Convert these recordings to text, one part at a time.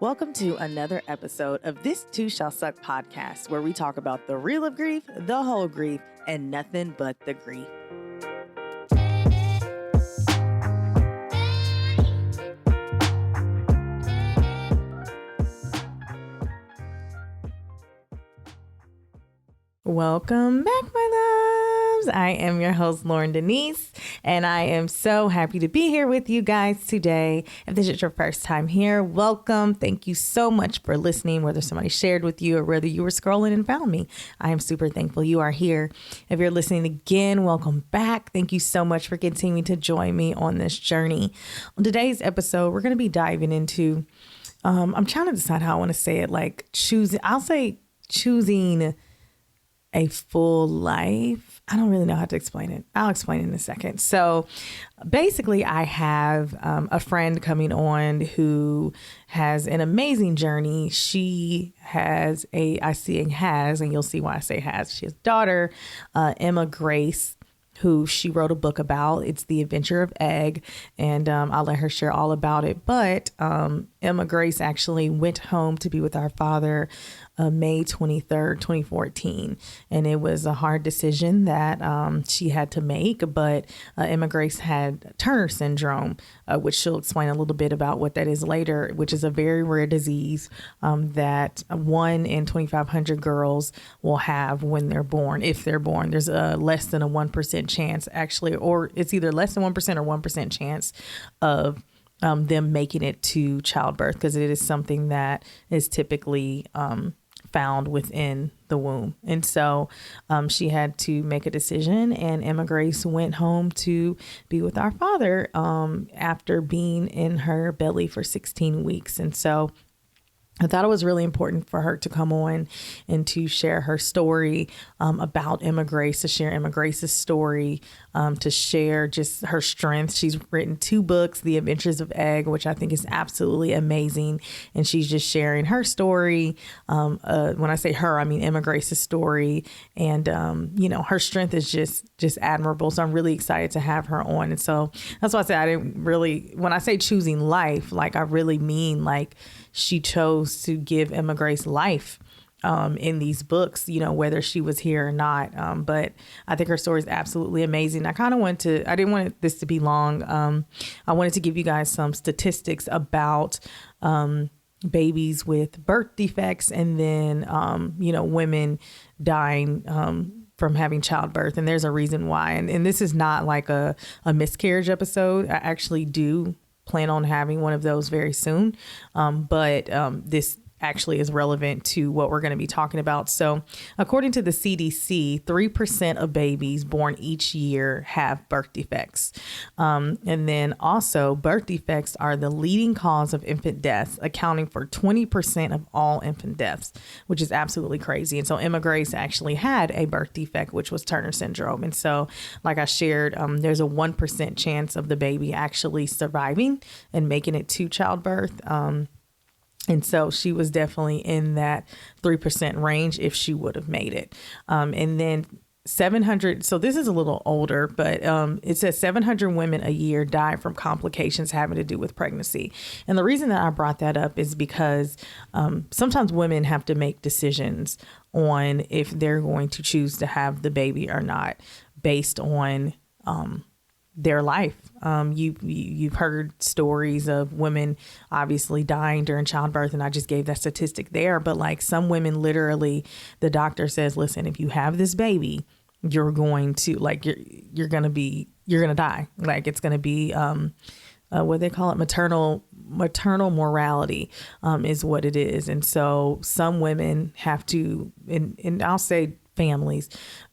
Welcome to another episode of This Too Shall Suck podcast, where we talk about the real of grief, the whole grief, and nothing but the grief. Welcome back, my loves. I am your host, Loryn Denise, and I am so happy to be here with you guys today. If this is your first time here, welcome. Thank you so much for listening, whether somebody shared with you or whether you were scrolling and found me. I am super thankful you are here. If you're listening again, welcome back. Thank you so much for continuing to join me on this journey. On today's episode, we're going to be diving into, I'm trying to decide how I want to say it, like choosing a full life. I don't really know how to explain it. I'll explain it in a second. So basically, I have a friend coming on who has an amazing journey. She has and you'll see why I say has. She has a daughter, Emma Grace, who she wrote a book about. It's The Adventures of E.G.G., and I'll let her share all about it. But Emma Grace actually went home to be with our father May 23rd, 2014. And it was a hard decision that she had to make. But Emma Grace had Turner syndrome, which she'll explain a little bit about what that is later, which is a very rare disease that 1 in 2,500 girls will have when they're born, if they're born. There's a less than a 1% chance, actually, or it's either less than 1% or 1% chance of them making it to childbirth, because it is something that is typically found within the womb. And so she had to make a decision, and Emma Grace went home to be with our father after being in her belly for 16 weeks. And so I thought it was really important for her to come on and to share her story about Emma Grace, to share Emma Grace's story, to share just her strength. She's written 2 books, The Adventures of E.G.G., which I think is absolutely amazing. And she's just sharing her story. When I say her, I mean Emma Grace's story. And, her strength is just admirable. So I'm really excited to have her on. And so that's why I said when I say choosing life, like I really mean like she chose to give Emma Grace life in these books, whether she was here or not. But I think her story is absolutely amazing. I didn't want this to be long. I wanted to give you guys some statistics about babies with birth defects, and then, women dying from having childbirth. And there's a reason why. And this is not like a miscarriage episode. I actually do plan on having one of those very soon. But this actually is relevant to what we're going to be talking about. So according to the CDC, 3% of babies born each year have birth defects. And then also birth defects are the leading cause of infant deaths, accounting for 20% of all infant deaths, which is absolutely crazy. And so Emma Grace actually had a birth defect, which was Turner syndrome. And so like I shared, there's a 1% chance of the baby actually surviving and making it to childbirth. And so she was definitely in that 3% range if she would have made it. And then 700. So this is a little older, but it says 700 women a year die from complications having to do with pregnancy. And the reason that I brought that up is because sometimes women have to make decisions on if they're going to choose to have the baby or not based on their life. You've heard stories of women obviously dying during childbirth, and I just gave that statistic there. But like some women, literally, the doctor says, "Listen, if you have this baby, you're going to you're going to die. Like it's going to be what they call it, maternal mortality is what it is." And so some women have to, and I'll say families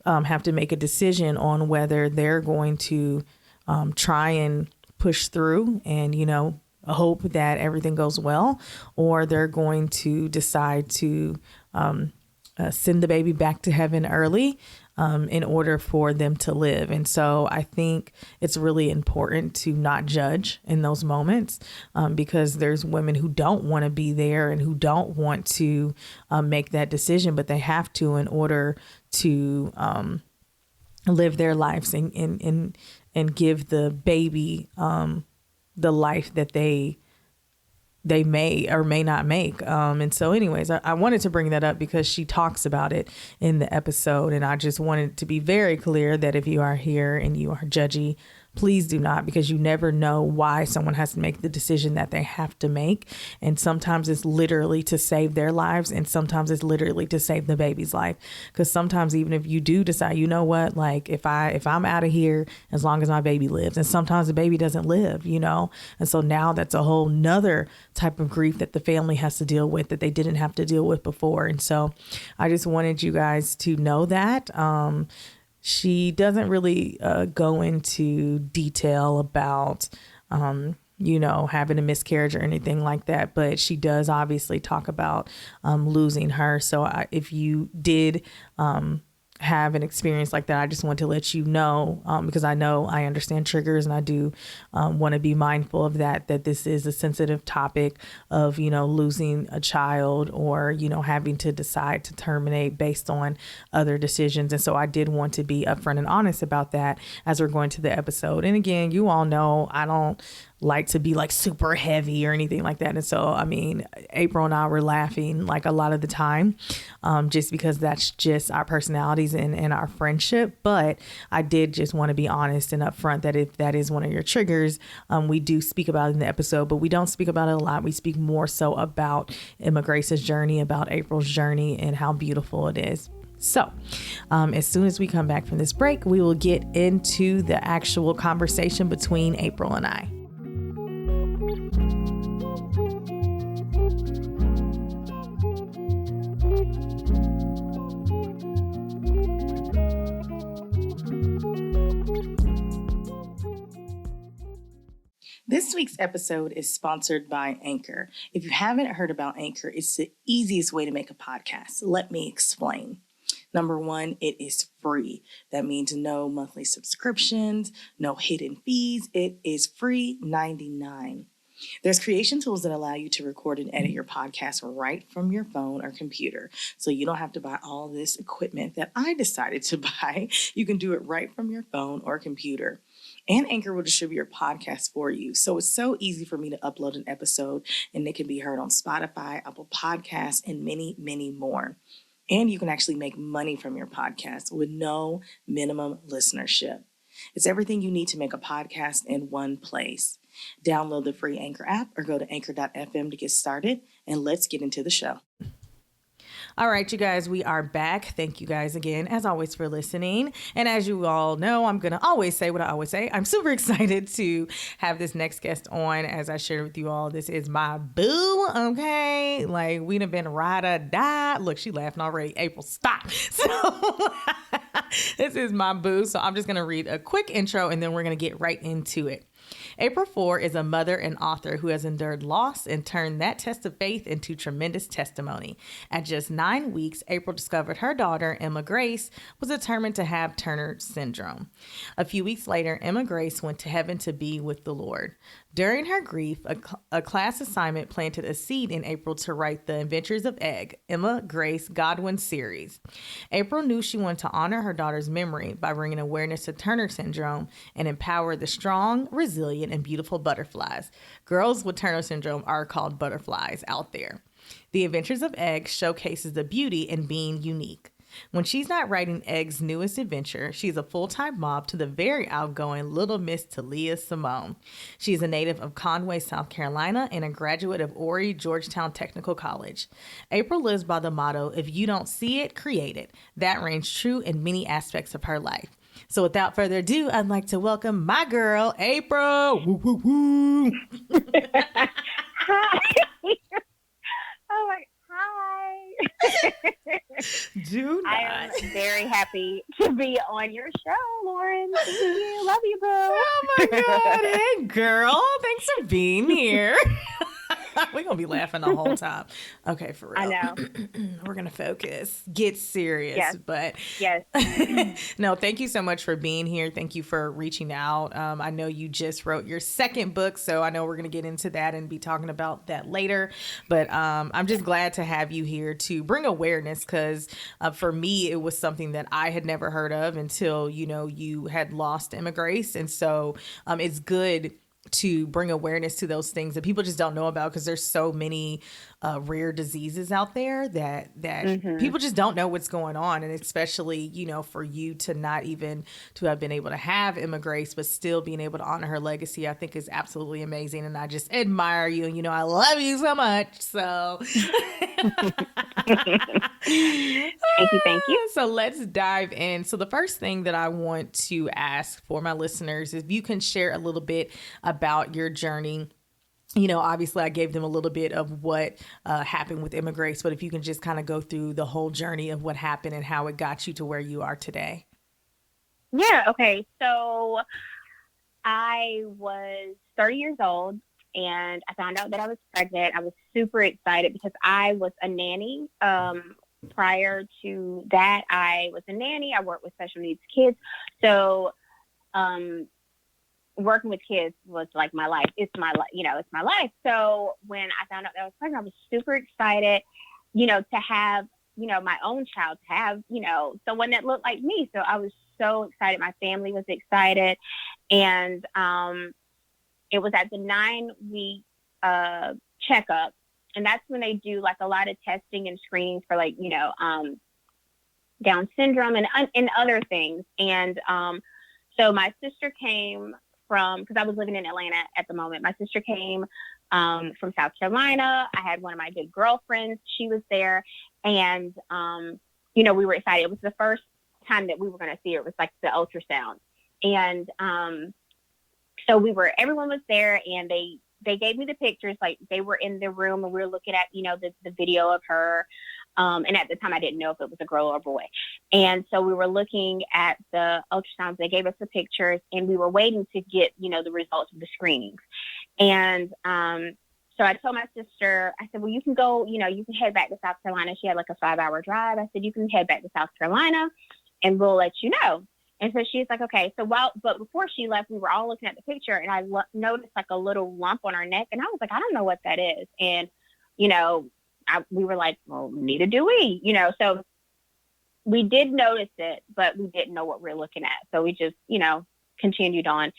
have to make a decision on whether they're going to try and push through and, hope that everything goes well, or they're going to decide to send the baby back to heaven early in order for them to live. And so I think it's really important to not judge in those moments because there's women who don't want to be there and who don't want to make that decision, but they have to in order to live their lives and give the baby the life that they they may or may not make. And so anyways, I wanted to bring that up because she talks about it in the episode. And I just wanted to be very clear that if you are here and you are judgy, please do not, because you never know why someone has to make the decision that they have to make. And sometimes it's literally to save their lives. And sometimes it's literally to save the baby's life. Because sometimes even if you do decide, you know what, like if I'm out of here, as long as my baby lives, and sometimes the baby doesn't live, you know? And so now that's a whole nother type of grief that the family has to deal with that they didn't have to deal with before. And so I just wanted you guys to know that. She doesn't really go into detail about, having a miscarriage or anything like that. But she does obviously talk about losing her. So if you did have an experience like that, I just want to let you know, because I know I understand triggers, and I do want to be mindful of that this is a sensitive topic of, losing a child or, having to decide to terminate based on other decisions. And so I did want to be upfront and honest about that as we're going to the episode. And again, you all know I don't like to be like super heavy or anything like that. And so, I mean, April and I were laughing like a lot of the time, just because that's just our personalities and our friendship. But I did just want to be honest and upfront that if that is one of your triggers, we do speak about it in the episode, but we don't speak about it a lot. We speak more so about Emma Grace's journey, about April's journey, and how beautiful it is. So as soon as we come back from this break, we will get into the actual conversation between April and I. This week's episode is sponsored by Anchor. If you haven't heard about Anchor, it's the easiest way to make a podcast. Let me explain. Number one, it is free. That means no monthly subscriptions, no hidden fees. It is free 99. There's creation tools that allow you to record and edit your podcast right from your phone or computer. So you don't have to buy all this equipment that I decided to buy. You can do it right from your phone or computer. And Anchor will distribute your podcast for you. So it's so easy for me to upload an episode, and it can be heard on Spotify, Apple Podcasts, and many, many more. And you can actually make money from your podcast with no minimum listenership. It's everything you need to make a podcast in one place. Download the free Anchor app or go to anchor.fm to get started, and let's get into the show. All right, you guys, we are back. Thank you guys again, as always, for listening. And as you all know, I'm going to always say what I always say. I'm super excited to have this next guest on. As I shared with you all, this is my boo, okay? Like, we done been ride or die. Look, she laughing already. April, stop. So this is my boo. So I'm just going to read a quick intro, and then we're going to get right into it. April Fore is a mother and author who has endured loss and turned that test of faith into tremendous testimony. At just 9 weeks, April discovered her daughter, Emma Grace, was determined to have Turner syndrome. A few weeks later, Emma Grace went to heaven to be with the Lord. During her grief, a class assignment planted a seed in April to write the Adventures of E.G.G., Emma Grace Godwins series. April knew she wanted to honor her daughter's memory by bringing awareness to Turner syndrome and empower the strong, resilient, and beautiful butterflies. Girls with Turner syndrome are called butterflies out there. The Adventures of E.G.G. showcases the beauty in being unique. When she's not writing E.G.G.'s newest adventure, she's a full-time mom to the very outgoing Little Miss Talia Simone. She's a native of Conway, South Carolina, and a graduate of Horry Georgetown Technical College. April lives by the motto, if you don't see it, create it. That reigns true in many aspects of her life. So without further ado, I'd like to welcome my girl, April. Woo, woo, woo. Hi. Oh my, hi. Do not. I am very happy to be on your show, Loryn. Thank you. Love you, boo. Oh my God. Hey, girl. Thanks for being here. We're going to be laughing the whole time. Okay, for real. I know. We're going to focus. Get serious. Yes. But Yes. no, thank you so much for being here. Thank you for reaching out. I know you just wrote your second book, so I know we're going to get into that and be talking about that later. But I'm just glad to have you here to bring awareness because for me, it was something that I had never heard of until, you had lost Emma Grace. And so it's good to bring awareness to those things that people just don't know about, because there's so many rare diseases out there that people just don't know what's going on. And especially, you know, for you to not even to have been able to have Emma Grace, but still being able to honor her legacy, I think is absolutely amazing. And I just admire you. And, you know, I love you so much. So Thank you. So let's dive in. So the first thing that I want to ask for my listeners is if you can share a little bit about your journey. You know, obviously I gave them a little bit of what happened with Emma Grace, but if you can just kind of go through the whole journey of what happened and how it got you to where you are today. Yeah. Okay. So I was 30 years old and I found out that I was pregnant. I was super excited because I was a nanny. Prior to that, I was a nanny. I worked with special needs kids. So, working with kids was like my life. It's my life, you know, it's my life. So when I found out that I was pregnant, I was super excited, you know, to have, you know, my own child, to have, you know, someone that looked like me. So I was so excited. My family was excited. And it was at the 9-week checkup. And that's when they do like a lot of testing and screenings for like, you know, Down syndrome and other things. And so my sister came because I was living in Atlanta at the moment. My sister came from South Carolina. I had one of my good girlfriends. She was there. And, you know, we were excited. It was the first time that we were going to see her. It was like the ultrasound. And so everyone was there, and they gave me the pictures. Like, they were in the room and we were looking at, you know, the video of her. And at the time I didn't know if it was a girl or a boy. And so we were looking at the ultrasounds. They gave us the pictures and we were waiting to get, you know, the results of the screenings. And so I told my sister, I said, well, you can go, you know, you can head back to South Carolina. She had like a 5-hour drive. I said, you can head back to South Carolina and we'll let you know. And so she's like, okay. So but before she left, we were all looking at the picture, and I noticed like a little lump on her neck. And I was like, I don't know what that is. And, you know, we were like, well, neither do we, you know. So we did notice it, but we didn't know what we were looking at. So we just, you know, continued on.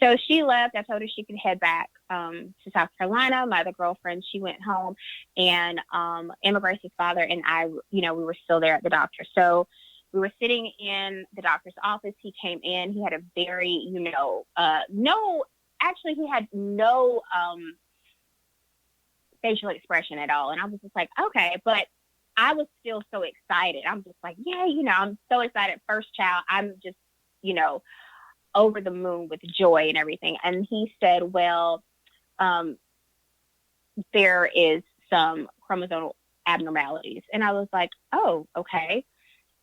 So she left. I told her she could head back to South Carolina. My other girlfriend, she went home, and Emma Grace's father and I, you know, we were still there at the doctor. So we were sitting in the doctor's office. He came in. He had a very, you know, he had no facial expression at all. And I was just like, okay, but I was still so excited. I'm just like, yeah, you know, I'm so excited. First child. I'm just, you know, over the moon with joy and everything. And he said, well, there is some chromosomal abnormalities. And I was like, oh, okay.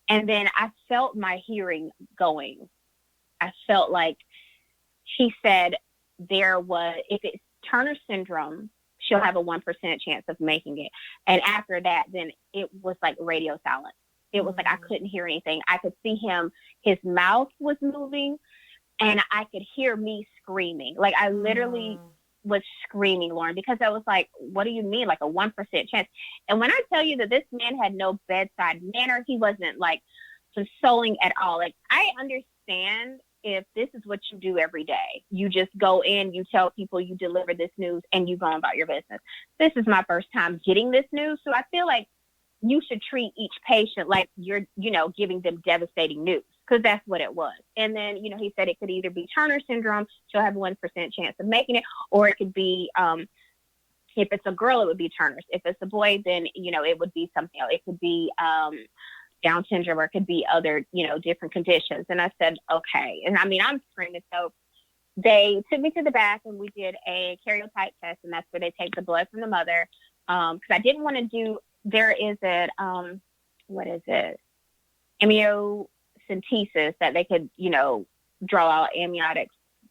And then I felt my hearing going. I felt like he said if it's Turner syndrome, she'll have a 1% chance of making it. And after that, then it was like radio silence. It was like I couldn't hear anything. I could see his mouth was moving, and I could hear me screaming. Like, I literally was screaming, Loryn, because I was like, what do you mean, like a 1% chance? And when I tell you that this man had no bedside manner, he wasn't like consoling at all. Like, I understand if this is what you do every day. You just go in, you tell people, you deliver this news, and you go about your business. This is my first time getting this news, so I feel like you should treat each patient like you're, you know, giving them devastating news, because that's what it was. And then, you know, he said it could either be Turner syndrome, she'll have a 1% chance of making it, or it could be, if it's a girl, it would be Turner's. If it's a boy, then, you know, it would be something else. It could be Down syndrome, or it could be other, you know, different conditions. And I said, okay. And I mean, I'm screaming. So they took me to the back and we did a karyotype test, and that's where they take the blood from the mother. Because I didn't want to do, there is what is it? Amniocentesis, that they could, you know, draw out amniotic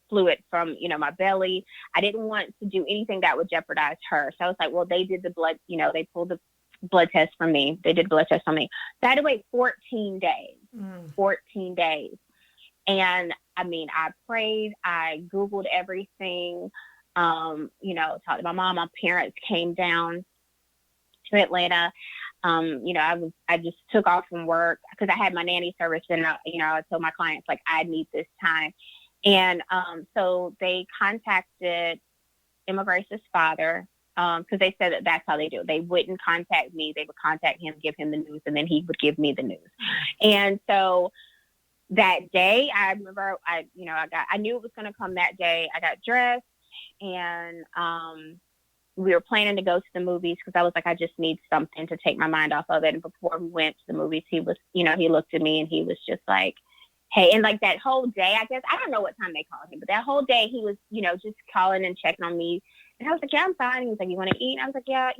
fluid from, you know, my belly. I didn't want to do anything that would jeopardize her. So I was like, well, they did the blood, you know, they pulled the blood test from me. They did blood test on me. So I had to wait 14 days. 14 days. And I mean, I prayed, I Googled everything, you know, talked to my mom. My parents came down to Atlanta. You know, I just took off from work because I had my nanny service, and you know, I told my clients, like, I need this time. And so they contacted Emma Grace's father, because they said that that's how they do it. They wouldn't contact me. They would contact him, give him the news, and then he would give me the news. And so that day, I remember I knew it was going to come that day. I got dressed, and we were planning to go to the movies because I was like, I just need something to take my mind off of it. And before we went to the movies, he was, he looked at me and he was just like, hey, and like that whole day, I guess, I don't know what time they called him, but that whole day he was, just calling and checking on me. And I was like, yeah, I'm fine. He was like, you want to eat? And I was like, yeah,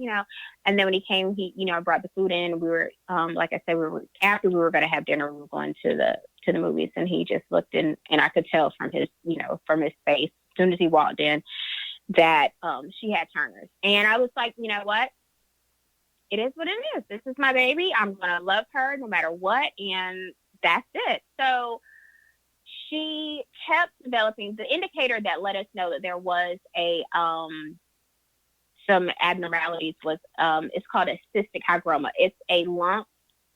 And then when he came, he, brought the food in. We were, like I said, after we were going to have dinner, we were going to the movies. And he just looked in, and I could tell from his, from his face, as soon as he walked in, that she had Turner's. And I was like, you know what? It is what it is. This is my baby. I'm going to love her no matter what. And that's it. So she kept developing. The indicator that let us know that there was some abnormalities was it's called a cystic hygroma. It's a lump.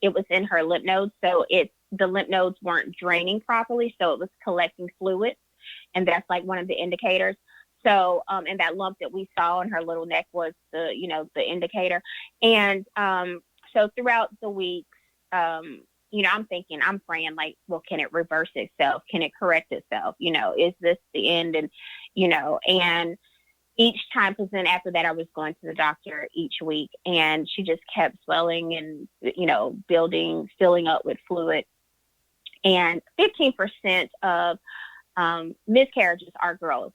It was in her lymph nodes, so the lymph nodes weren't draining properly, so it was collecting fluids, and that's like one of the indicators. So, and that lump that we saw in her little neck was the indicator. And so throughout the weeks, I'm thinking, I'm praying like, well, can it reverse itself? Can it correct itself? Is this the end? And, and each time, because then after that, I was going to the doctor each week, and she just kept swelling and, filling up with fluid. And 15% of miscarriages are girls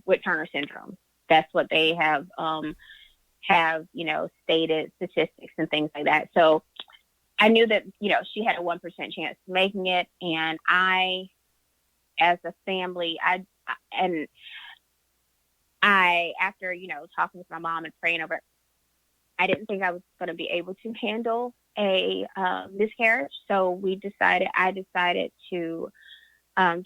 with Turner syndrome. That's what they have, stated statistics and things like that. So I knew that, she had a 1% chance of making it. And I, as a family, after, talking with my mom and praying over it, I didn't think I was going to be able to handle a miscarriage. So I decided to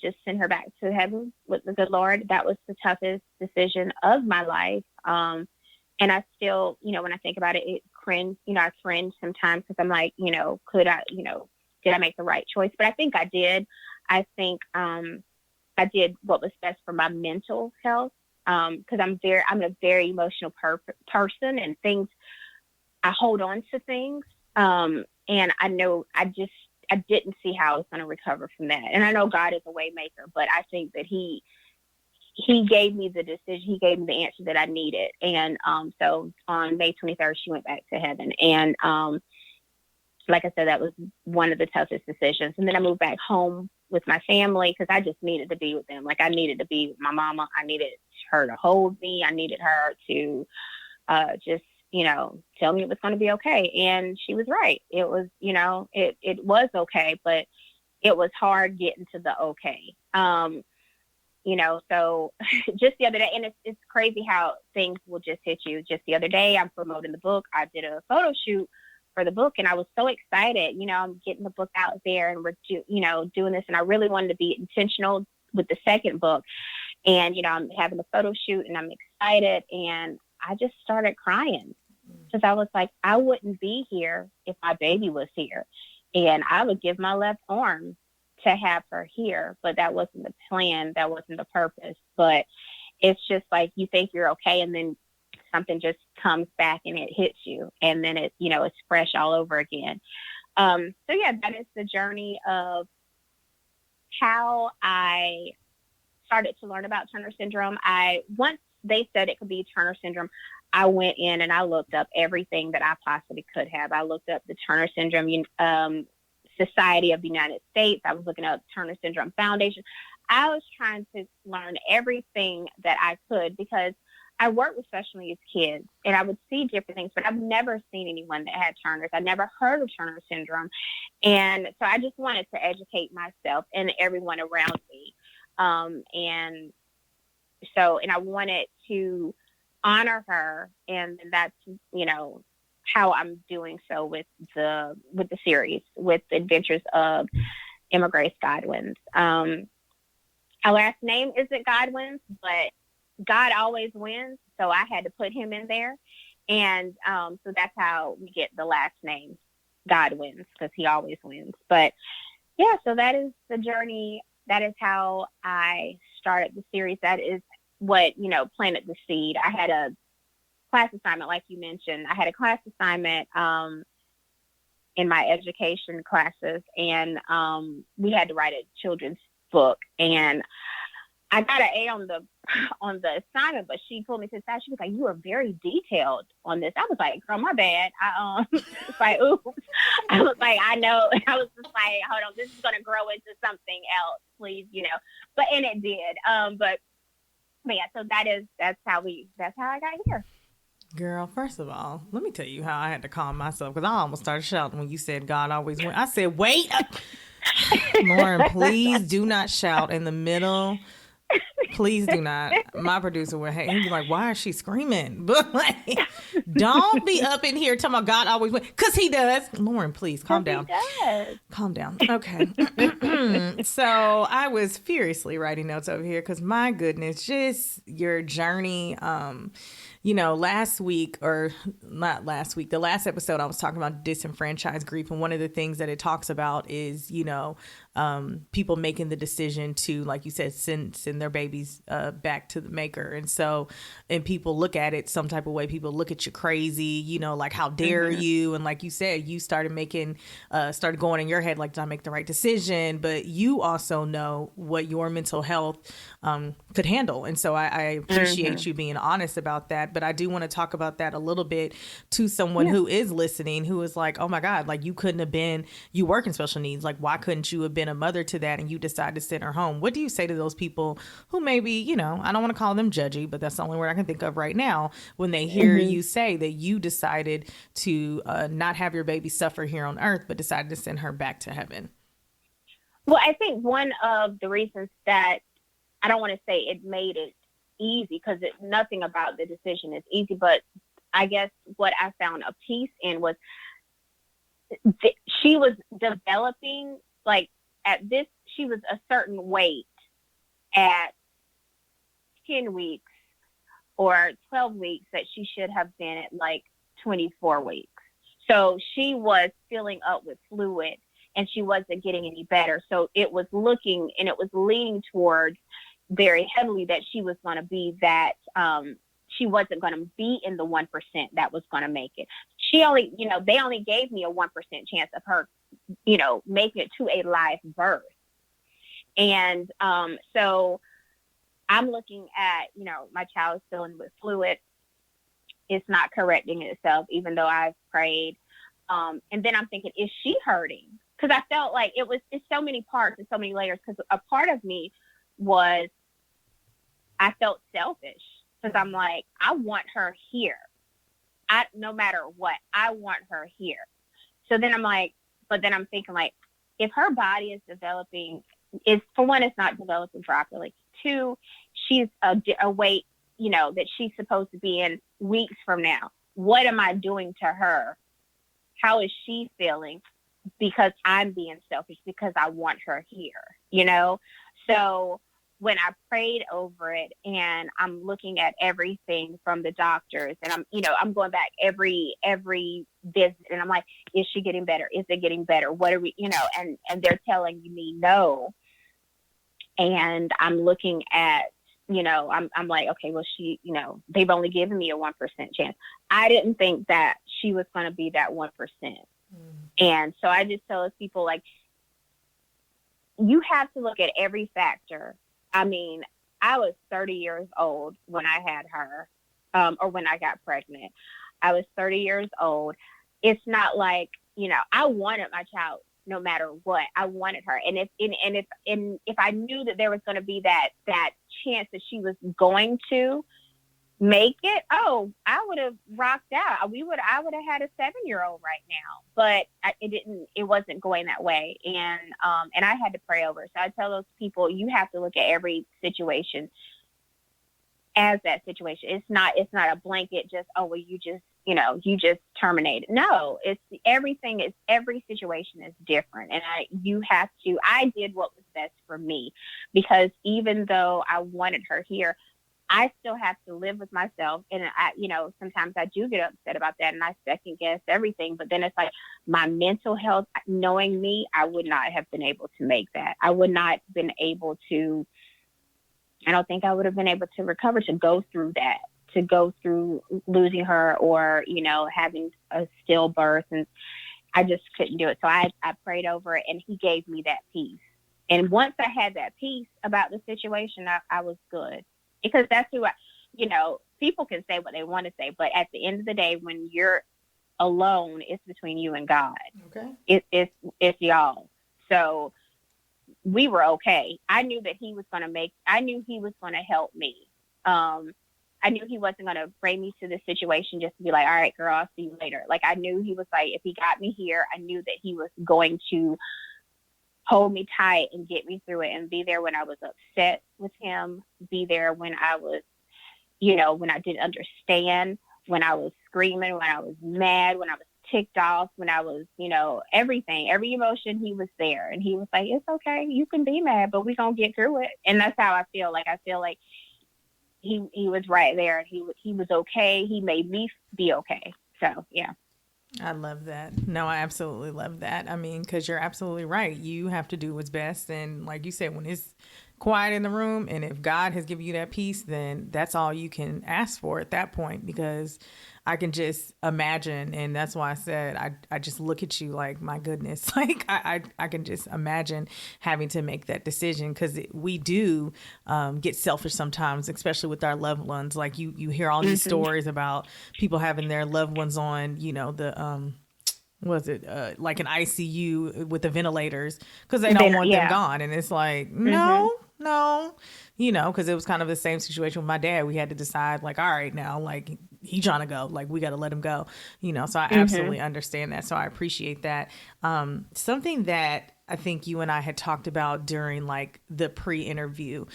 just send her back to heaven with the good Lord. That was the toughest decision of my life. And I still, when I think about it, I cringe sometimes because I'm like, did I make the right choice? But I think I did. I think I did what was best for my mental health. Because I'm a very emotional person, and I hold on to things. And I know I didn't see how I was going to recover from that. And I know God is a way maker, but I think that he gave me the decision. He gave me the answer that I needed. And so on May 23rd, she went back to heaven. And like I said, that was one of the toughest decisions. And then I moved back home with my family because I just needed to be with them. Like I needed to be with my mama. I needed her to hold me. I needed her to just, tell me it was going to be okay. And she was right. It was, it was okay, but it was hard getting to the okay. So just the other day, and it's crazy how things will just hit you. Just the other day, I'm promoting the book. I did a photo shoot for the book, and I was so excited. I'm getting the book out there, and we're doing this, and I really wanted to be intentional with the second book. And I'm having a photo shoot, and I'm excited, and I just started crying because I was like, I wouldn't be here if my baby was here, and I would give my left arm to have her here, but that wasn't the plan. That wasn't the purpose. But it's just like you think you're okay, and then something just comes back and it hits you, and then it, it's fresh all over again. So yeah, that is the journey of how I started to learn about Turner syndrome. Once they said it could be Turner syndrome, I went in and I looked up everything that I possibly could have. I looked up the Turner Syndrome Society of the United States. I was looking up Turner Syndrome Foundation. I was trying to learn everything that I could because I work with special needs kids and I would see different things, but I've never seen anyone that had Turner's. I never heard of Turner syndrome. And so I just wanted to educate myself and everyone around me. And I wanted to honor her. And that's, how I'm doing so with the series, with the Adventures of Emma Grace Godwins. Our last name isn't Godwins, but God always wins, so I had to put him in there. And so that's how we get the last name, Godwins, because he always wins. But yeah, so that is the journey that is how I started the series. That is what, planted the seed. I had a class assignment, like you mentioned. I had a class assignment in my education classes, and we had to write a children's book. And I got an A on the assignment, but she pulled me to the side. She was like, "You are very detailed on this." I was like, "Girl, my bad." I was like, "Oops." I was like, "I know." I was just like, "Hold on, this is gonna grow into something else, please," and it did. But yeah, so that's how I got here. Girl, first of all, let me tell you how I had to calm myself because I almost started shouting when you said God always wins. I said, wait, Loryn, please do not shout in the middle. Please do not. My producer would he'd be like, why is she screaming? But like, don't be up in here talking about God always wins. Because he does. Loryn, please calm down. He does. Calm down. Okay. So I was furiously writing notes over here because my goodness, just your journey. Last week, or not last week, the last episode I was talking about disenfranchised grief. And one of the things that it talks about is, people making the decision to, like you said, send their babies back to the maker. And people look at it some type of way. People look at you crazy, like, how dare you? And like you said, you started going in your head, like, did I make the right decision? But you also know what your mental health could handle. And so I appreciate you being honest about that. But I do want to talk about that a little bit to someone who is listening, who is like, oh my God, like, you work in special needs. Like, why couldn't you have been a mother to that and you decided to send her home? What do you say to those people who maybe, I don't want to call them judgy, but that's the only word I can think of right now, when they hear you say that you decided to not have your baby suffer here on earth, but decided to send her back to heaven? Well, I think one of the reasons that, I don't want to say it made it easy, because nothing about the decision is easy, but I guess what I found a peace in was she was developing, like, she was a certain weight at 10 weeks or 12 weeks that she should have been at like 24 weeks. So she was filling up with fluid and she wasn't getting any better. So it was looking and it was leaning towards very heavily that she was going to be that, she wasn't going to be in the 1% that was going to make it. They only gave me a 1% chance of her, making it to a live birth. And so I'm looking at, my child is filling with fluid. It's not correcting itself, even though I've prayed. And then I'm thinking, is she hurting? Because I felt like it's so many parts and so many layers. Because a part of me I felt selfish. Because I'm like, I want her here. No matter what, I want her here. So then I'm thinking, like, if her body is developing, for one, it's not developing properly. Two, she's a weight, that she's supposed to be in weeks from now. What am I doing to her? How is she feeling? Because I'm being selfish, because I want her here, So when I prayed over it and I'm looking at everything from the doctors and I'm going back every visit and I'm like, is she getting better? Is it getting better? What are we, and they're telling me no. And I'm looking at, I'm like, okay, well, she, they've only given me a 1% chance. I didn't think that she was going to be that 1%. And so I just tell people, like, you have to look at every factor. I mean, I was 30 years old when I had her, or when I got pregnant. I was 30 years old. It's not like, I wanted my child no matter what. I wanted her. And if I knew that there was going to be that chance that she was going to make it, I would have rocked out. I would have had a 7-year-old right now, but it wasn't going that way. And I had to pray over it. So I tell those people, you have to look at every situation as that situation. It's not a blanket, just, you just terminate it. No, every situation is different. And I did what was best for me, because even though I wanted her here, I still have to live with myself. And sometimes I do get upset about that and I second guess everything. But then it's like my mental health, knowing me, I would not have been able to make that. I would not have been able to, I don't think I would have been able to recover, to go through that, to go through losing her, or, having a stillbirth. And I just couldn't do it. So I prayed over it, and he gave me that peace. And once I had that peace about the situation, I was good, because that's who people can say what they want to say, but at the end of the day, when you're alone, it's between you and God. Okay. It's y'all. So we were okay. I knew that he was going to help me. I knew he wasn't going to bring me to this situation just to be like, all right, girl, I'll see you later. Like, I knew he was like, if he got me here, I knew that he was going to hold me tight and get me through it, and be there when I was upset with him, be there when I was, when I didn't understand, when I was screaming, when I was mad, when I was ticked off, when I was, everything, every emotion, he was there. And he was like, it's okay, you can be mad, but we're going to get through it. And that's how I feel. Like, I feel like he was right there, and he was okay. He made me be okay. So, yeah. I love that. No, I absolutely love that. I mean, because you're absolutely right. You have to do what's best. And like you said, when it's quiet in the room, and if God has given you that peace, then that's all you can ask for at that point, because I can just imagine. And that's why I said, I just look at you like, my goodness, like I can just imagine having to make that decision, because we do get selfish sometimes, especially with our loved ones. Like you hear all these stories about people having their loved ones on, the, was it like an ICU with the ventilators, because they don't want them gone. And it's like, no, because it was kind of the same situation with my dad. We had to decide, like, all right, now, like, he trying to go, like, we got to let him go, so I absolutely understand that. So I appreciate that. Something that I think you and I had talked about during, like, the pre-interview,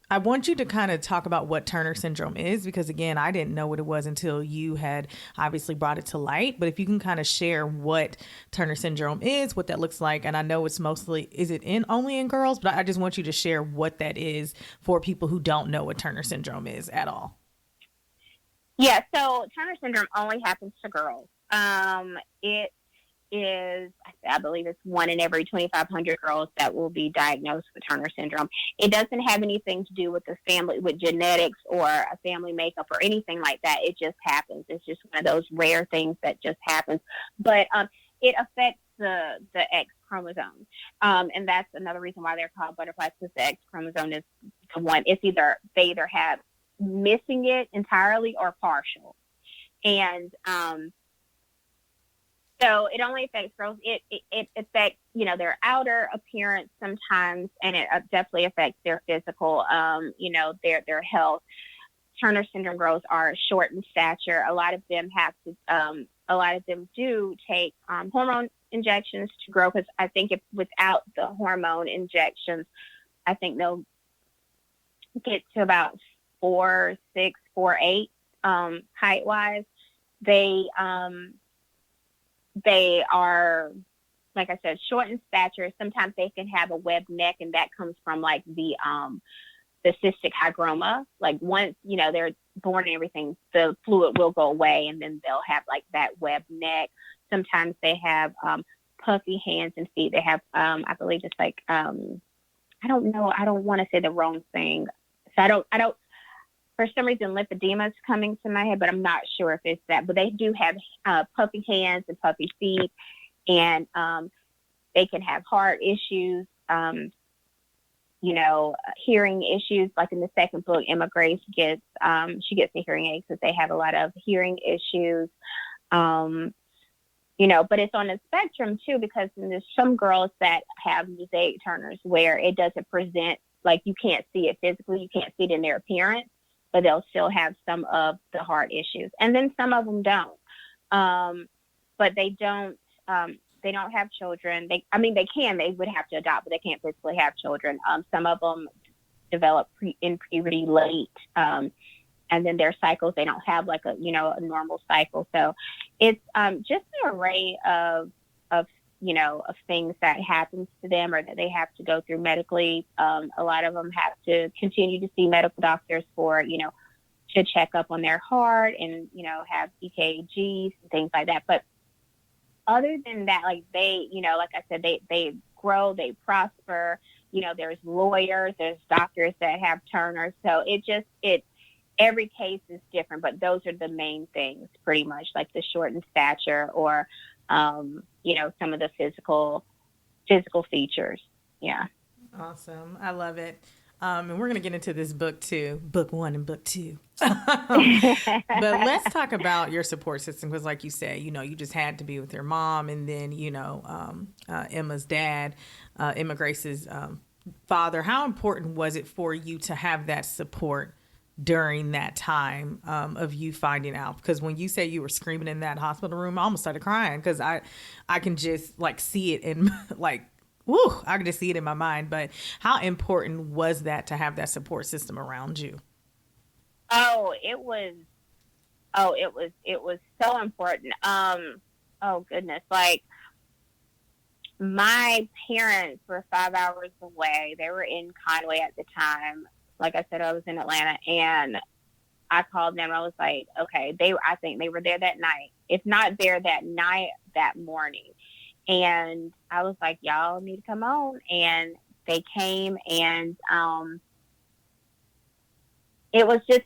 I want you to kind of talk about what Turner syndrome is, because again, I didn't know what it was until you had obviously brought it to light. But if you can kind of share what Turner syndrome is, what that looks like. And I know it's mostly, is it only in girls? But I just want you to share what that is for people who don't know what Turner syndrome is at all. Yeah. So Turner syndrome only happens to girls. It is, I believe it's 1 in every 2,500 girls that will be diagnosed with Turner syndrome. It doesn't have anything to do with the family, with genetics or a family makeup or anything like that. It just happens. It's just one of those rare things that just happens. But it affects the X chromosome. And that's another reason why they're called butterflies, because the X chromosome is the one. They either have missing it entirely or partial. And so it only affects girls. It affects, their outer appearance sometimes, and it definitely affects their physical, their health. Turner syndrome girls are short in stature. A lot of them do take hormone injections to grow, because I think if without the hormone injections, I think they'll get to about 4'6", 4'8", height wise. They are, like I said, short in stature. Sometimes they can have a webbed neck, and that comes from like the cystic hygroma. Like once, they're born and everything, the fluid will go away, and then they'll have like that webbed neck. Sometimes they have puffy hands and feet. They have, I believe it's like, I don't know. I don't want to say the wrong thing. So I don't, for some reason, lymphedema is coming to my head, but I'm not sure if it's that. But they do have puffy hands and puffy feet, and they can have heart issues, hearing issues. Like in the second book, Emma Grace gets the hearing aids, because they have a lot of hearing issues. But it's on the spectrum too, because there's some girls that have mosaic Turners where it doesn't present, like you can't see it physically, you can't see it in their appearance, but they'll still have some of the heart issues. And then some of them don't. But they don't have children. They would have to adopt, but they can't physically have children. Some of them develop in puberty late. And then their cycles, they don't have like a normal cycle. So it's just an array of of things that happens to them or that they have to go through medically. A lot of them have to continue to see medical doctors for, to check up on their heart and, have EKGs and things like that. But other than that, like they, like I said, they grow, they prosper. There's lawyers, there's doctors that have Turners. So every case is different, but those are the main things pretty much, like the shortened stature or, some of the physical features. Yeah. Awesome. I love it. And we're going to get into this book too, book 1 and book 2. But let's talk about your support system. Because like you say, you just had to be with your mom and then, Emma's dad, Emma Grace's father. How important was it for you to have that support during that time of you finding out? Because when you say you were screaming in that hospital room, I almost started crying because I can just like see it in like, woo, I can just see it in my mind. But how important was that to have that support system around you? It was so important. Oh goodness. Like my parents were 5 hours away. They were in Conway at the time. Like I said, I was in Atlanta, and I called them. I was like, okay, I think they were there that night. If not there that night, that morning. And I was like, y'all need to come on. And they came, and it was just,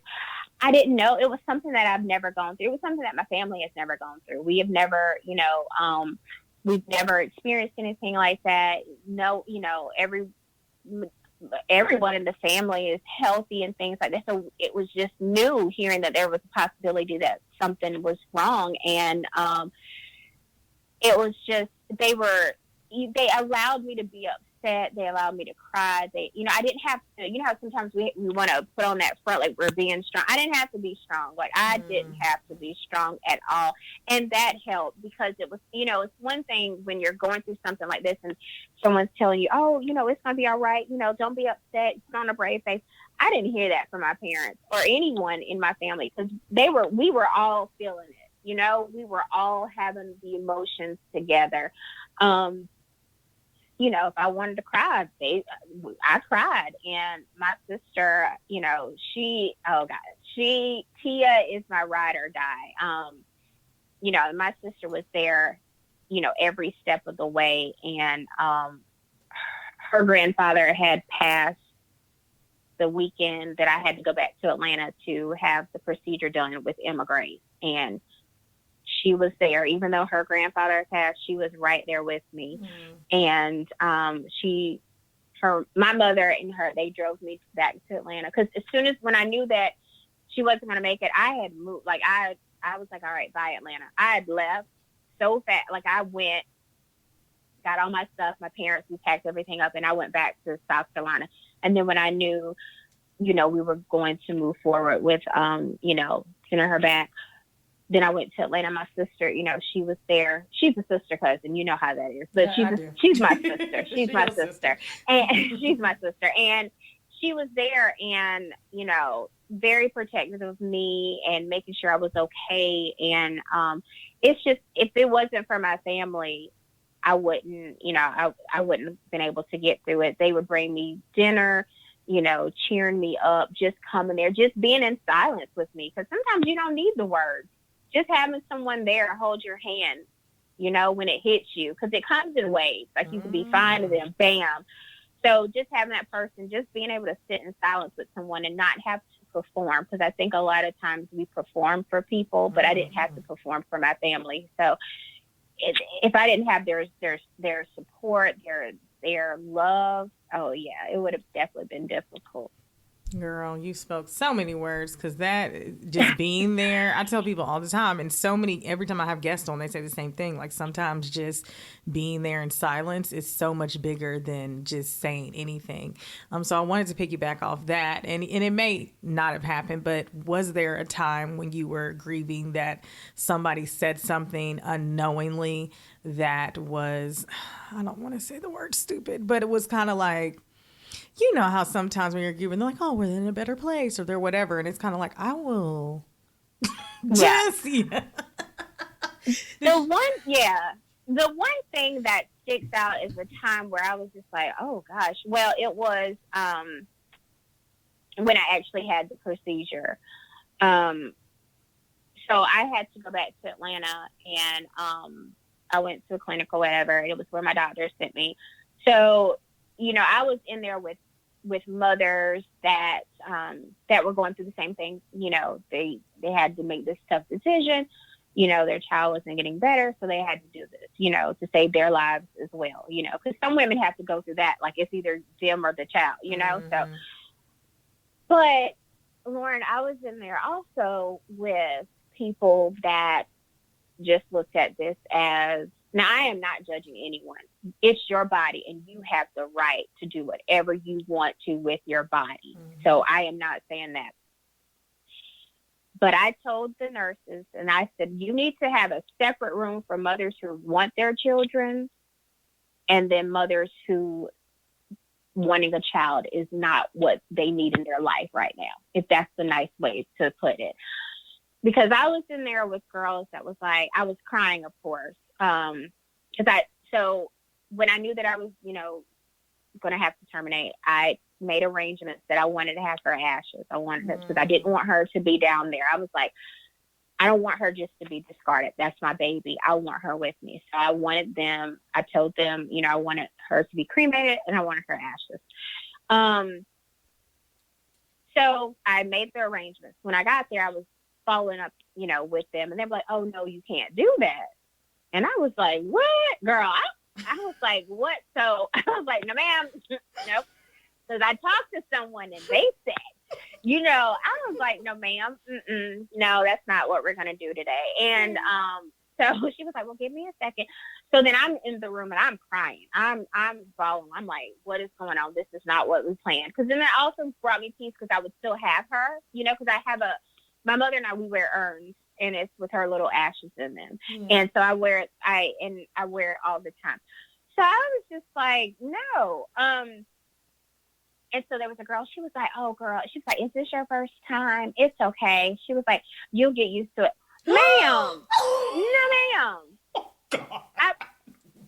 I didn't know. It was something that I've never gone through. It was something that my family has never gone through. We have never, we've never experienced anything like that. No, everyone in the family is healthy and things like that. So it was just new hearing that there was a possibility that something was wrong. And it was just, they allowed me to be upset. They allowed me to cry. I didn't have to, how sometimes we want to put on that front, like we're being strong. I didn't have to be strong. Like I didn't have to be strong at all. And that helped because it was, it's one thing when you're going through something like this and someone's telling you, oh, it's going to be all right. Don't be upset. Put on a brave face. I didn't hear that from my parents or anyone in my family because we were all feeling it. We were all having the emotions together. If I wanted to cry, I cried. And my sister, Tia is my ride or die. My sister was there, every step of the way. And her grandfather had passed the weekend that I had to go back to Atlanta to have the procedure done with Emma Grace. And she was there, even though her grandfather passed, she was right there with me. And my mother and her, they drove me back to Atlanta. Cause as soon as, when I knew that she wasn't going to make it, I had moved, like I was like, all right, bye Atlanta. I had left so fast. Like I went, got all my stuff, my parents, we packed everything up and I went back to South Carolina. And then when I knew, we were going to move forward with, sending her back, then I went to Atlanta. My sister, she was there. She's a sister cousin. You know how that is. But she's my sister. She's my sister. And she's my sister. And she was there and, very protective of me and making sure I was okay. And it's just, if it wasn't for my family, I wouldn't, I wouldn't have been able to get through it. They would bring me dinner, cheering me up, just coming there, just being in silence with me. Because sometimes you don't need the words. Just having someone there hold your hand, when it hits you, because it comes in waves. Like you could be fine and then bam. So just having that person, just being able to sit in silence with someone and not have to perform, because I think a lot of times we perform for people, but I didn't have to perform for my family. So if I didn't have their support, their love, oh yeah, it would have definitely been difficult. Girl, you spoke so many words because that just being there, I tell people all the time, and every time I have guests on, they say the same thing. Like sometimes just being there in silence is so much bigger than just saying anything. So I wanted to piggyback off that, and it may not have happened, but was there a time when you were grieving that somebody said something unknowingly that was, I don't want to say the word stupid, but it was kind of like, you know how sometimes when you're grieving, they're like, oh, we're in a better place or they're whatever. And it's kind of like, I will. Yeah. The one, yeah. the one thing that sticks out is a time where I was just like, oh gosh. Well, it was when I actually had the procedure. So I had to go back to Atlanta, and I went to a clinic or whatever. It was where my doctor sent me. So, I was in there with mothers that were going through the same thing. They had to make this tough decision. Their child wasn't getting better, so they had to do this, to save their lives as well, because some women have to go through that. Like, it's either them or the child, so. But, Loryn, I was in there also with people that just looked at this as, now I am not judging anyone. It's your body, and you have the right to do whatever you want to with your body. So I am not saying that. But I told the nurses, and I said, you need to have a separate room for mothers who want their children, and then mothers who wanting a child is not what they need in their life right now, if that's the nice way to put it. Because I was in there with girls that was like, I was crying, of course. So when I knew that I was, going to have to terminate, I made arrangements that I wanted to have her ashes. I wanted her, because I didn't want her to be down there. I was like, I don't want her just to be discarded. That's my baby. I want her with me. So I wanted them, I told them, I wanted her to be cremated, and I wanted her ashes. So I made the arrangements. When I got there, I was following up, with them, and they were like, oh no, you can't do that. And I was like, what, girl? I was like, what? So I was like, no, ma'am, nope. Because I talked to someone, and they said, I was like, no, ma'am, no, that's not what we're going to do today. And so she was like, well, give me a second. So then I'm in the room, and I'm crying. I'm bawling. I'm like, what is going on? This is not what we planned. Because then that also brought me peace, because I would still have her, because I have my mother and I, we wear urns, and it's with her little ashes in them. And so I wear it, I wear it all the time. So I was just like, no. And so there was a girl, she was like, oh, girl, she was like, is this your first time? It's okay. She was like, you'll get used to it. Ma'am. No, ma'am. Oh, God.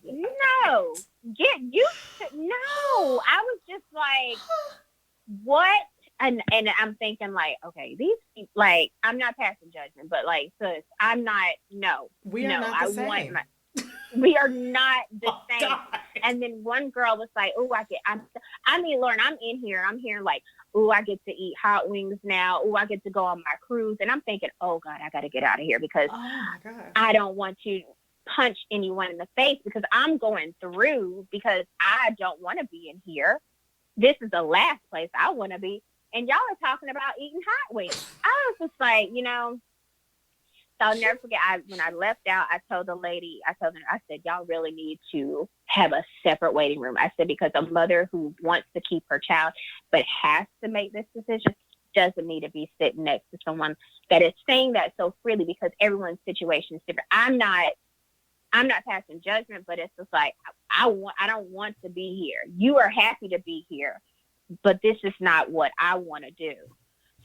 No. Get used to it. No. I was just like, what? And I'm thinking, like, okay, these people, like, I'm not passing judgment, but, like, sis, I'm not, no. We are not the same. We are not the same. God. And then one girl was like, oh, Loryn, I'm in here. I'm here like, oh, I get to eat hot wings now. Oh, I get to go on my cruise. And I'm thinking, oh, God, I got to get out of here, because I don't want to punch anyone in the face, because I'm going through, because I don't want to be in here. This is the last place I want to be. And y'all are talking about eating hot wings. I was just like, so I'll never forget. When I left out, I told the lady, I said, y'all really need to have a separate waiting room. I said, because a mother who wants to keep her child, but has to make this decision, doesn't need to be sitting next to someone that is saying that so freely, because everyone's situation is different. I'm not passing judgment, but it's just like, I don't want to be here. You are happy to be here, but this is not what I want to do.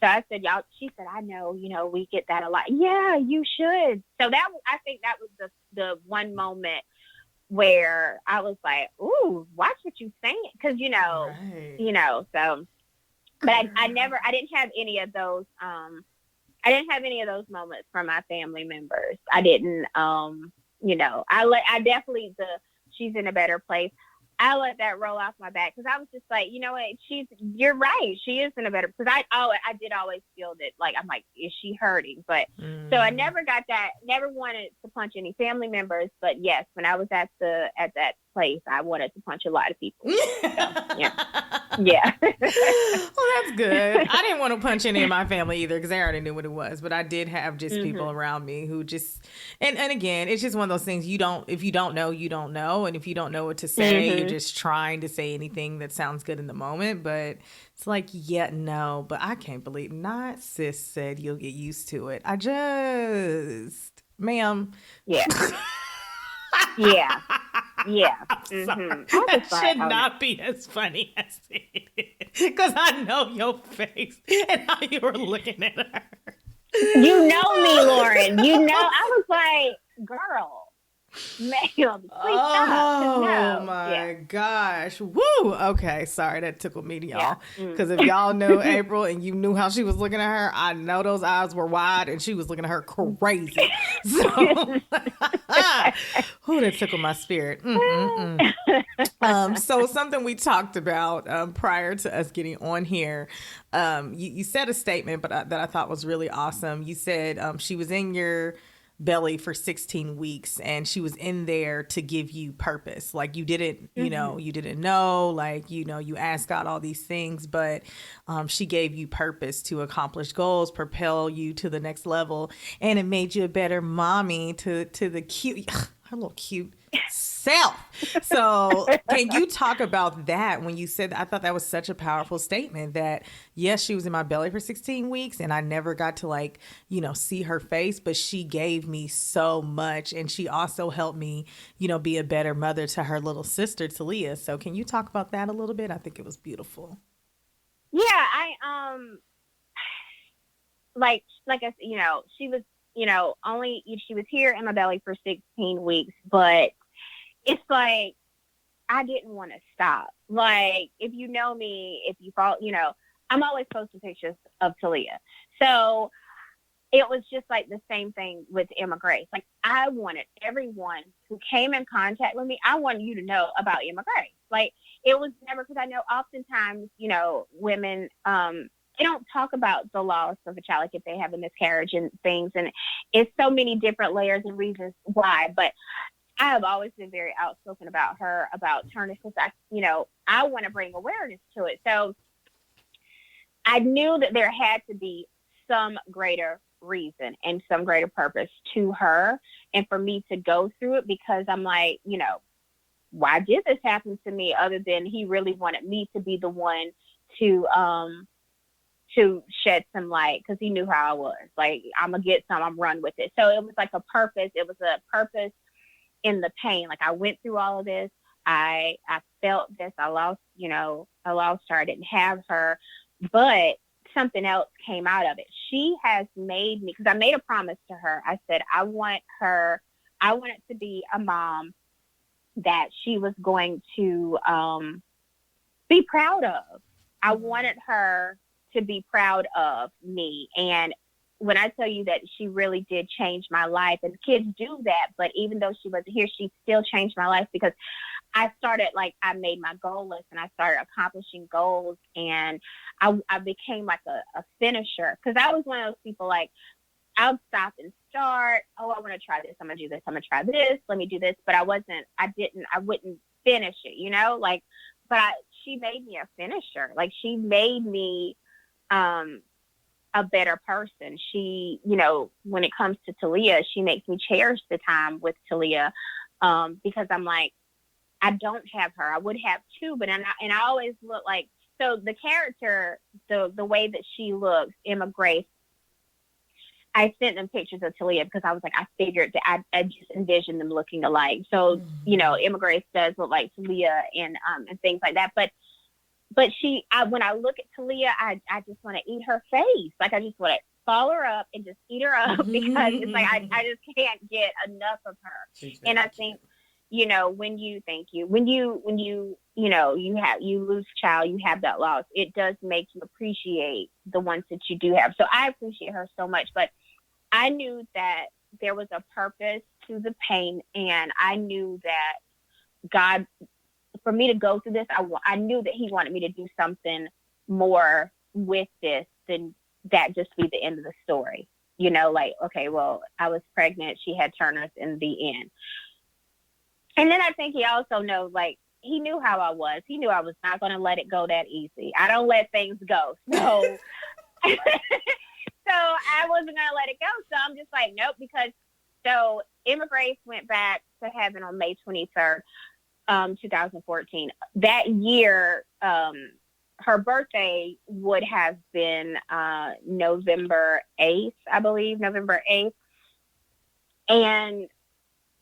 So I said, y'all, she said, I know, we get that a lot. Yeah, you should. So I think that was the one moment where I was like, ooh, watch what you're saying. Cause right. So, but I didn't have any of those, moments from my family members. I didn't, she's in a better place. I let that roll off my back, because I was just like, you know what, you're right. She is in a better, because I did always feel that, like, I'm like, is she hurting? But so I never wanted to punch any family members. But yes, when I was at that place, I wanted to punch a lot of people. So, yeah. Well, that's good. I didn't want to punch any of my family either, because I already knew what it was. But I did have just people around me who just, and again, it's just one of those things. If you don't know, you don't know. And if you don't know what to say, you're just trying to say anything that sounds good in the moment. But it's like, yeah, no, but I can't believe not sis said you'll get used to it. Ma'am. Yeah. Yeah. Yeah. That should not be as funny as it is, because I know your face and how you were looking at her. You know me, Loryn. I was like, girl, Ma'am, please stop. 'Cause Oh no. my Yeah. gosh. Woo. Okay. Sorry, that tickled me, Yeah. y'all. Mm. Because if y'all knew April and you knew how she was looking at her, I know those eyes were wide and she was looking at her crazy. So, who that tickled my spirit. So something we talked about prior to us getting on here, you said a statement, but that I thought was really awesome. You said she was in your belly for 16 weeks and she was in there to give you purpose. Like you didn't, you didn't know, like, you asked God all these things, but she gave you purpose to accomplish goals, propel you to the next level. And it made you a better mommy to the cute, her little cute self. So can you talk about that when you said that? I thought that was such a powerful statement that yes, she was in my belly for 16 weeks and I never got to like, see her face, but she gave me so much. And she also helped me, be a better mother to her little sister, Talia. So can you talk about that a little bit? I think it was beautiful. Yeah, like I, she was, only she was here in my belly for 16 weeks, but it's like I didn't want to stop. Like if you know me, if you follow, I'm always posting pictures of Talia. So it was just like the same thing with Emma Grace. Like I wanted everyone who came in contact with me, I wanted you to know about Emma Grace. Like it was never, because I know oftentimes, women, they don't talk about the loss of a child, like if they have a miscarriage and things. And it's so many different layers and reasons why. But I have always been very outspoken about her, about Turner, because I want to bring awareness to it. So I knew that there had to be some greater reason and some greater purpose to her and for me to go through it, because I'm like, why did this happen to me, other than he really wanted me to be the one to shed some light, because he knew how I was. Like, I'm gonna get some, I'm run with it. So it was like a purpose. It was a purpose in the pain. Like I went through all of this. I felt this. I lost her. I didn't have her, but something else came out of it. She has made me, because I made a promise to her. I said, I wanted to be a mom that she was going to be proud of. I wanted her to be proud of me. And when I tell you that she really did change my life, and kids do that, but even though she wasn't here, she still changed my life, because I started, like, I made my goal list and I started accomplishing goals, and I became like a finisher, because I was one of those people, like, I'll stop and start. Oh, I want to try this. I'm going to do this. I'm going to try this. Let me do this. But I wouldn't finish it, like, but she made me a finisher. Like, she made me, a better person. She, when it comes to Talia, she makes me cherish the time with Talia, because I'm like, I don't have her. I would have two, but I always look like, so the character, the way that she looks, Emma Grace, I sent them pictures of Talia because I was like, I figured that I just envisioned them looking alike. So, Emma Grace does look like Talia and things like that. But when I look at Talia, I just want to eat her face. Like, I just want to follow her up and just eat her up, because it's like, I just can't get enough of her. And I think, when you lose a child, you have that loss, it does make you appreciate the ones that you do have. So I appreciate her so much, but I knew that there was a purpose to the pain, and I knew that God, for me to go through this, I knew that he wanted me to do something more with this than that just be the end of the story. Like, okay, well, I was pregnant, she had Turner's in the end. And then I think he also knows, like, he knew how I was. He knew I was not going to let it go that easy. I don't let things go. So, so I wasn't going to let it go. So I'm just like, nope, because so Emma Grace went back to heaven on May 23rd, 2014. That year, her birthday would have been November 8th, I believe, November 8th. And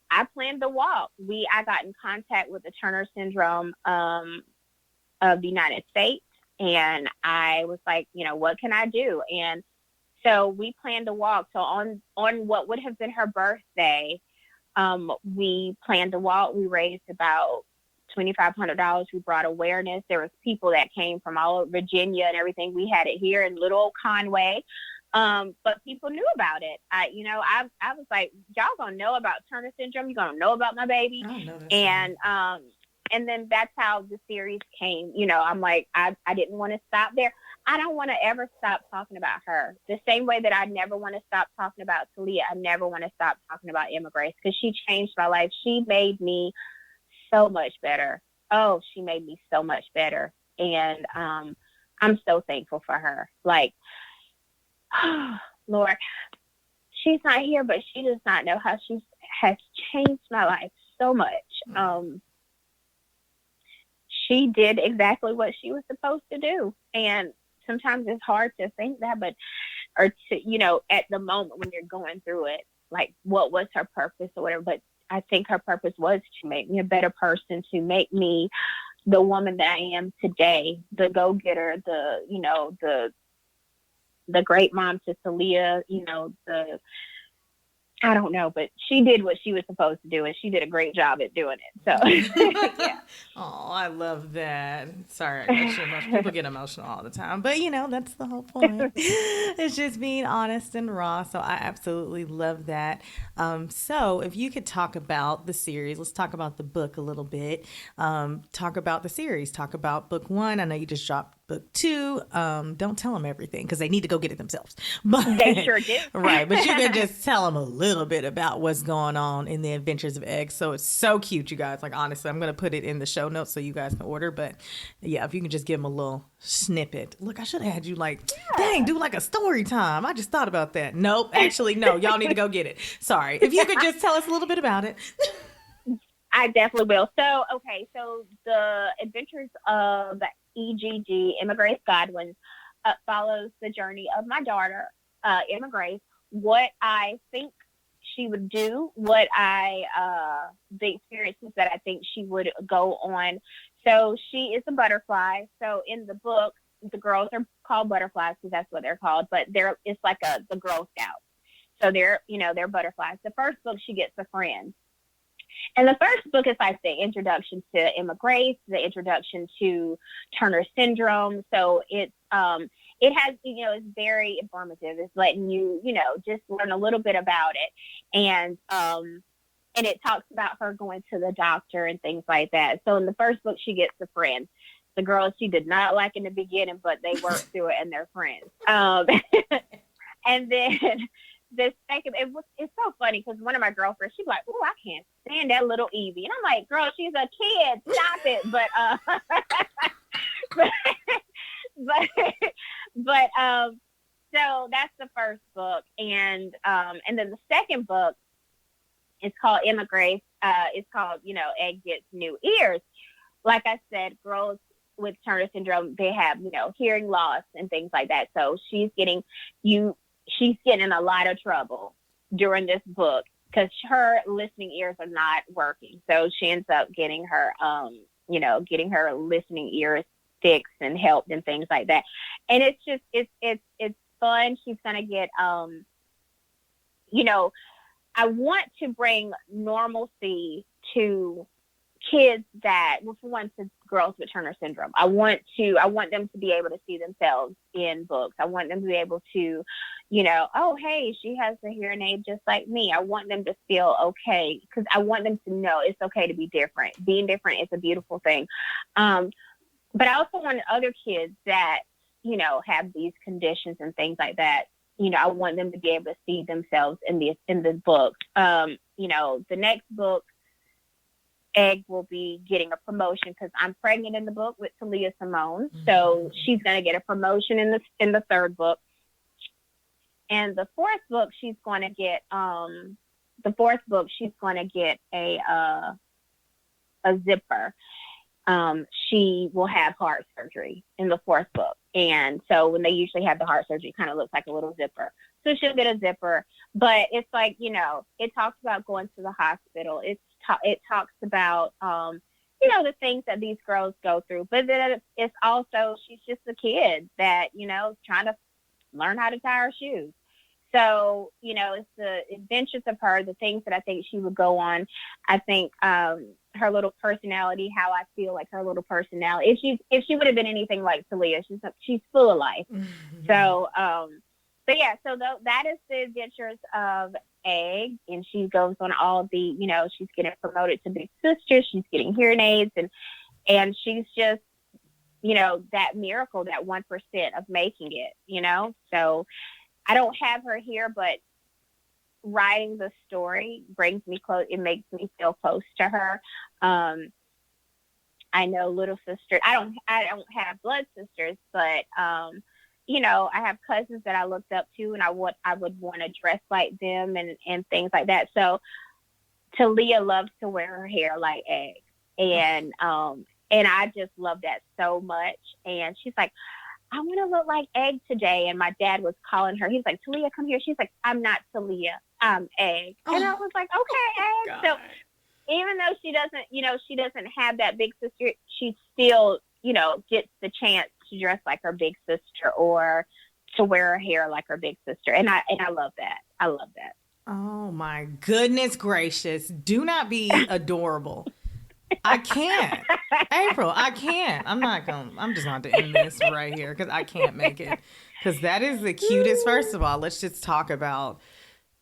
I planned the walk. I got in contact with the Turner syndrome of the United States, and I was like, what can I do? And so we planned a walk. So on what would have been her birthday, We planned to walk. We raised about $2,500. We brought awareness. There was people that came from all over Virginia and everything. We had it here in little old Conway. But people knew about it. I was like, y'all gonna know about Turner syndrome. You're gonna know about my baby. I know that's And then that's how the series came. I'm like, I didn't want to stop there. I don't want to ever stop talking about her. The same way that I never want to stop talking about Talia. I never want to stop talking about Emma Grace, because she changed my life. She made me so much better. Oh, she made me so much better. And I'm so thankful for her. Like, Lord, she's not here, but she does not know how she has changed my life so much. She did exactly what she was supposed to do. And sometimes it's hard to think that, or to, at the moment when you're going through it, like, what was her purpose or whatever. But I think her purpose was to make me a better person, to make me the woman that I am today, the go-getter, the great mom to Talia, I don't know, but she did what she was supposed to do, and she did a great job at doing it. So, yeah. Oh, I love that. Sorry, I got you emotional. People get emotional all the time, but that's the whole point. It's just being honest and raw. So I absolutely love that. So if you could talk about the series, let's talk about the book a little bit. Talk about the series. Talk about book 1. I know you just dropped book 2. Don't tell them everything, because they need to go get it themselves. But they sure do. Right, but you can just tell them a little bit about what's going on in the Adventures of E.G.G. So it's so cute, you guys. Like, honestly, I'm going to put it in the show notes so you guys can order. But yeah, if you can just give them a little snippet. Look, I should have had you dang, do like a story time. I just thought about that. Nope, actually, no. Y'all need to go get it. Sorry. If you could just tell us a little bit about it. I definitely will. So the Adventures of E.G.G, Emma Grace Godwins, follows the journey of my daughter, Emma Grace, what I think she would do, the experiences that I think she would go on. So she is a butterfly. So in the book, the girls are called butterflies because that's what they're called, but it's like the Girl Scouts. So they're butterflies. The first book, she gets a friend. And the first book is like the introduction to Emma Grace, the introduction to Turner syndrome. So it has, it's very informative. It's letting you, just learn a little bit about it. And it talks about her going to the doctor and things like that. So in the first book, she gets a friend. The girls she did not like in the beginning, but they work through it and they're friends. And then the second, it's so funny because one of my girlfriends, she's like, "Oh, I can't stand that little Evie," and I'm like, "Girl, she's a kid. Stop it." So that's the first book, and then the second book is called Emma Grace. It's called E.G.G Gets New Ears. Like I said, girls with Turner syndrome, they have hearing loss and things like that. So she's getting in a lot of trouble during this book because her listening ears are not working. So she ends up getting her listening ears fixed and helped and things like that. And it's just, it's fun. She's going to get, I want to bring normalcy to kids that, well, for one, to girls with Turner syndrome. I want them to be able to see themselves in books. I want them to be able to, oh, hey, she has a hearing aid just like me. I want them to feel okay because I want them to know it's okay to be different. Being different is a beautiful thing. But I also want other kids that, have these conditions and things like that. I want them to be able to see themselves in the book. The next book, E.G.G will be getting a promotion because I'm pregnant in the book with Talia Simone. Mm-hmm. So she's going to get a promotion in the third book. And the fourth book, she's going to get a zipper. She will have heart surgery in the fourth book. And so when they usually have the heart surgery, it kind of looks like a little zipper. So she'll get a zipper. But it's like, it talks about going to the hospital. It talks about, the things that these girls go through. But then it's also, she's just a kid that, trying to learn how to tie her shoes. So, you know, it's the adventures of her, the things that I think she would go on. I think her little personality, how I feel like her little personality. If she would have been anything like Talia, she's full of life. So, but yeah, so that is the Adventures of E.G.G, and she goes on all the, you know, she's getting promoted to big sister, she's getting hearing aids, and she's just, you know, that miracle, that 1% of making it, you know. So I don't have her here, but writing the story brings me close. It makes me feel close to her. I know little sister. I don't have blood sisters, but you know, I have cousins that I looked up to, and I would want to dress like them and things like that. So Talia loves to wear her hair like E.G.G, and I just love that so much. And she's like, I want to look like E.G.G today. And my dad was calling her. He's like, Talia, come here. She's like, I'm not Talia, I'm E.G.G. And I was like, okay, E.G.G. So even though she doesn't have that big sister, she still, you know, gets the chance to dress like her big sister or to wear her hair like her big sister. And I love that. I love that. Oh my goodness gracious. Do not be adorable. I can't. April, I can't. I'm just going to end this right here because I can't make it. Because that is the cutest. First of all, let's just talk about,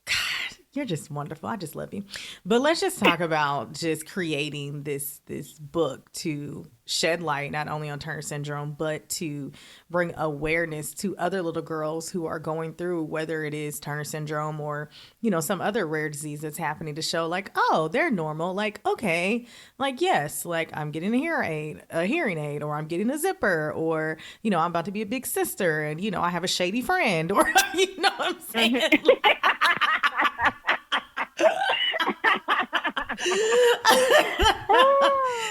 God, you're just wonderful. I just love you. But let's just talk about just creating this book to shed light not only on Turner syndrome, but to bring awareness to other little girls who are going through, whether it is Turner syndrome or, you know, some other rare disease that's happening, to show like, oh, they're normal. Like, okay, like, yes, like I'm getting a hearing aid, or I'm getting a zipper, or, you know, I'm about to be a big sister, and, you know, I have a shady friend, or, you know what I'm saying?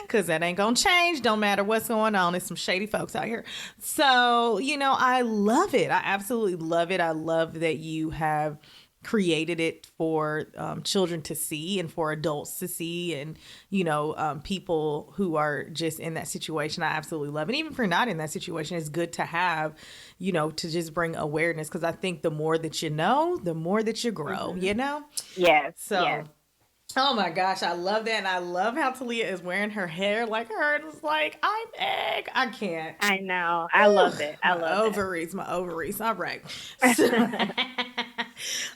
Because that ain't gonna change. Don't matter what's going on. There's some shady folks out here. So, you know, I love it. I absolutely love it. I love that you have created it for children to see and for adults to see, and, you know, people who are just in that situation. I absolutely love it. Even if you're not in that situation, it's good to have, you know, to just bring awareness, because I think the more that you know, the more that you grow, you know? Yes. So. Yes. Oh my gosh, I love that. And I love how Talia is wearing her hair like her. It's like, I'm E.G.G. I can't. I know. I love it. I love it. My ovaries. All right. So,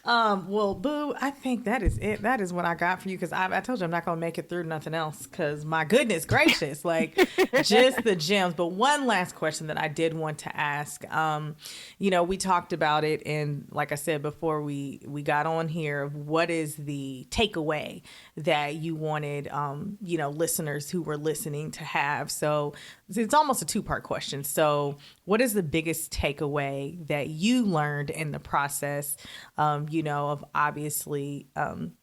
well, Boo, I think that is it. That is what I got for you, because I told you I'm not going to make it through nothing else, because my goodness gracious, like just the gems. But one last question that I did want to ask, you know, we talked about it, and like I said before we got on here, what is the takeaway that you wanted, you know, listeners who were listening to have? So it's almost a two-part question. So what is the biggest takeaway that you learned in the process, you know, of obviously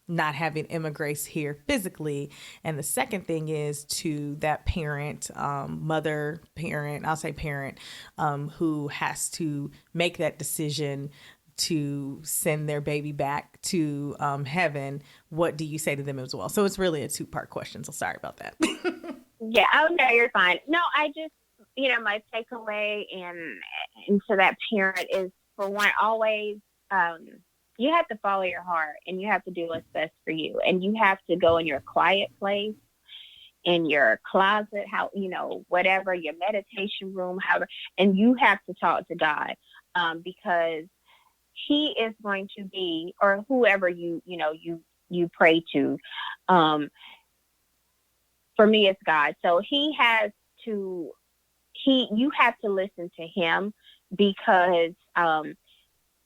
not having Emma Grace here physically? And the second thing is to that parent, mother, parent, I'll say parent, who has to make that decision to send their baby back to heaven. What do you say to them as well? So it's really a two-part question. So sorry about that. Yeah. Oh no, you're fine. No, I just, you know, my takeaway and to that parent is, for one, always, you have to follow your heart, and you have to do what's best for you. And you have to go in your quiet place, in your closet, how, you know, whatever, your meditation room, however, and you have to talk to God, because He is going to be, or whoever you pray to. For me, it's God. So you have to listen to Him, because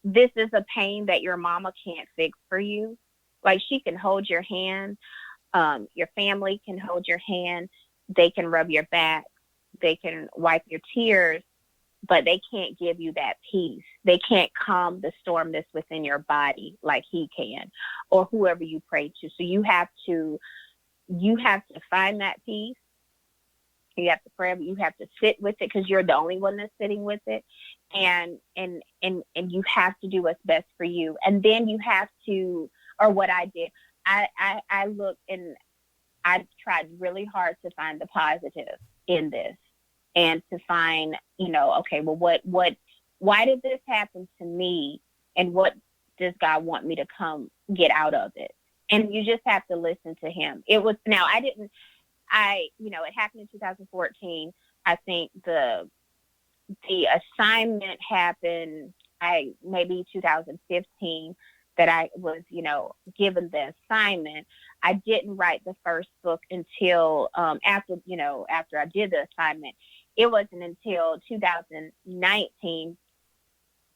this is a pain that your mama can't fix for you. Like, she can hold your hand. Your family can hold your hand. They can rub your back. They can wipe your tears, but they can't give you that peace. They can't calm the storm that's within your body like He can, or whoever you pray to. So you have to find that peace. You have to pray, but you have to sit with it, because you're the only one that's sitting with it. And you have to do what's best for you. And then you have to, or what I did, I looked, and I tried really hard to find the positive in this, and to find, you know, okay, well, why did this happen to me? And what does God want me to come get out of it? And you just have to listen to him. It was, now it happened in 2014. I think the assignment happened maybe 2015 that I was, given the assignment. I didn't write the first book until after I did the assignment. It wasn't until 2019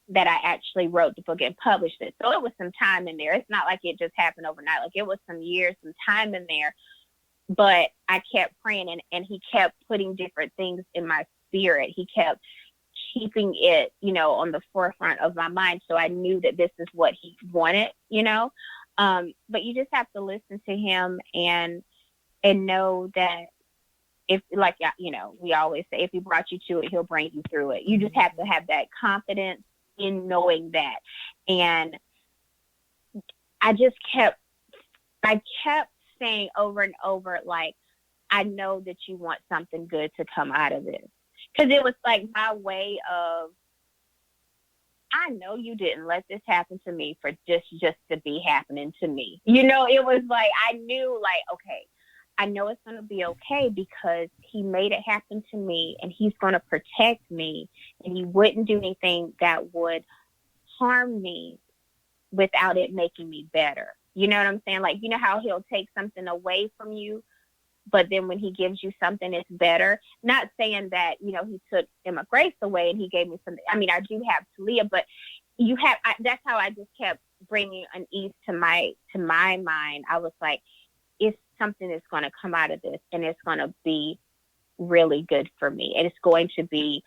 that I actually wrote the book and published it. So it was some time in there. It's not like it just happened overnight. Like, it was some years, some time in there. But I kept praying, and he kept putting different things in my spirit. He kept keeping it, on the forefront of my mind. So I knew that this is what he wanted, but you just have to listen to him and know that we always say, if he brought you to it, he'll bring you through it. You just have to have that confidence in knowing that. And I kept saying over and over, like, I know that you want something good to come out of this. Because it was like my way of, I know you didn't let this happen to me for just to be happening to me. It was like, I knew, like, okay, I know it's going to be okay because he made it happen to me, and he's going to protect me, and he wouldn't do anything that would harm me without it making me better. You know what I'm saying? Like, how he'll take something away from you, but then when he gives you something, it's better. Not saying that, he took Emma Grace away and he gave me something. I mean, I do have Talia, but that's how I just kept bringing an ease to my mind. I was like, it's something that's going to come out of this, and it's going to be really good for me. And it's going to be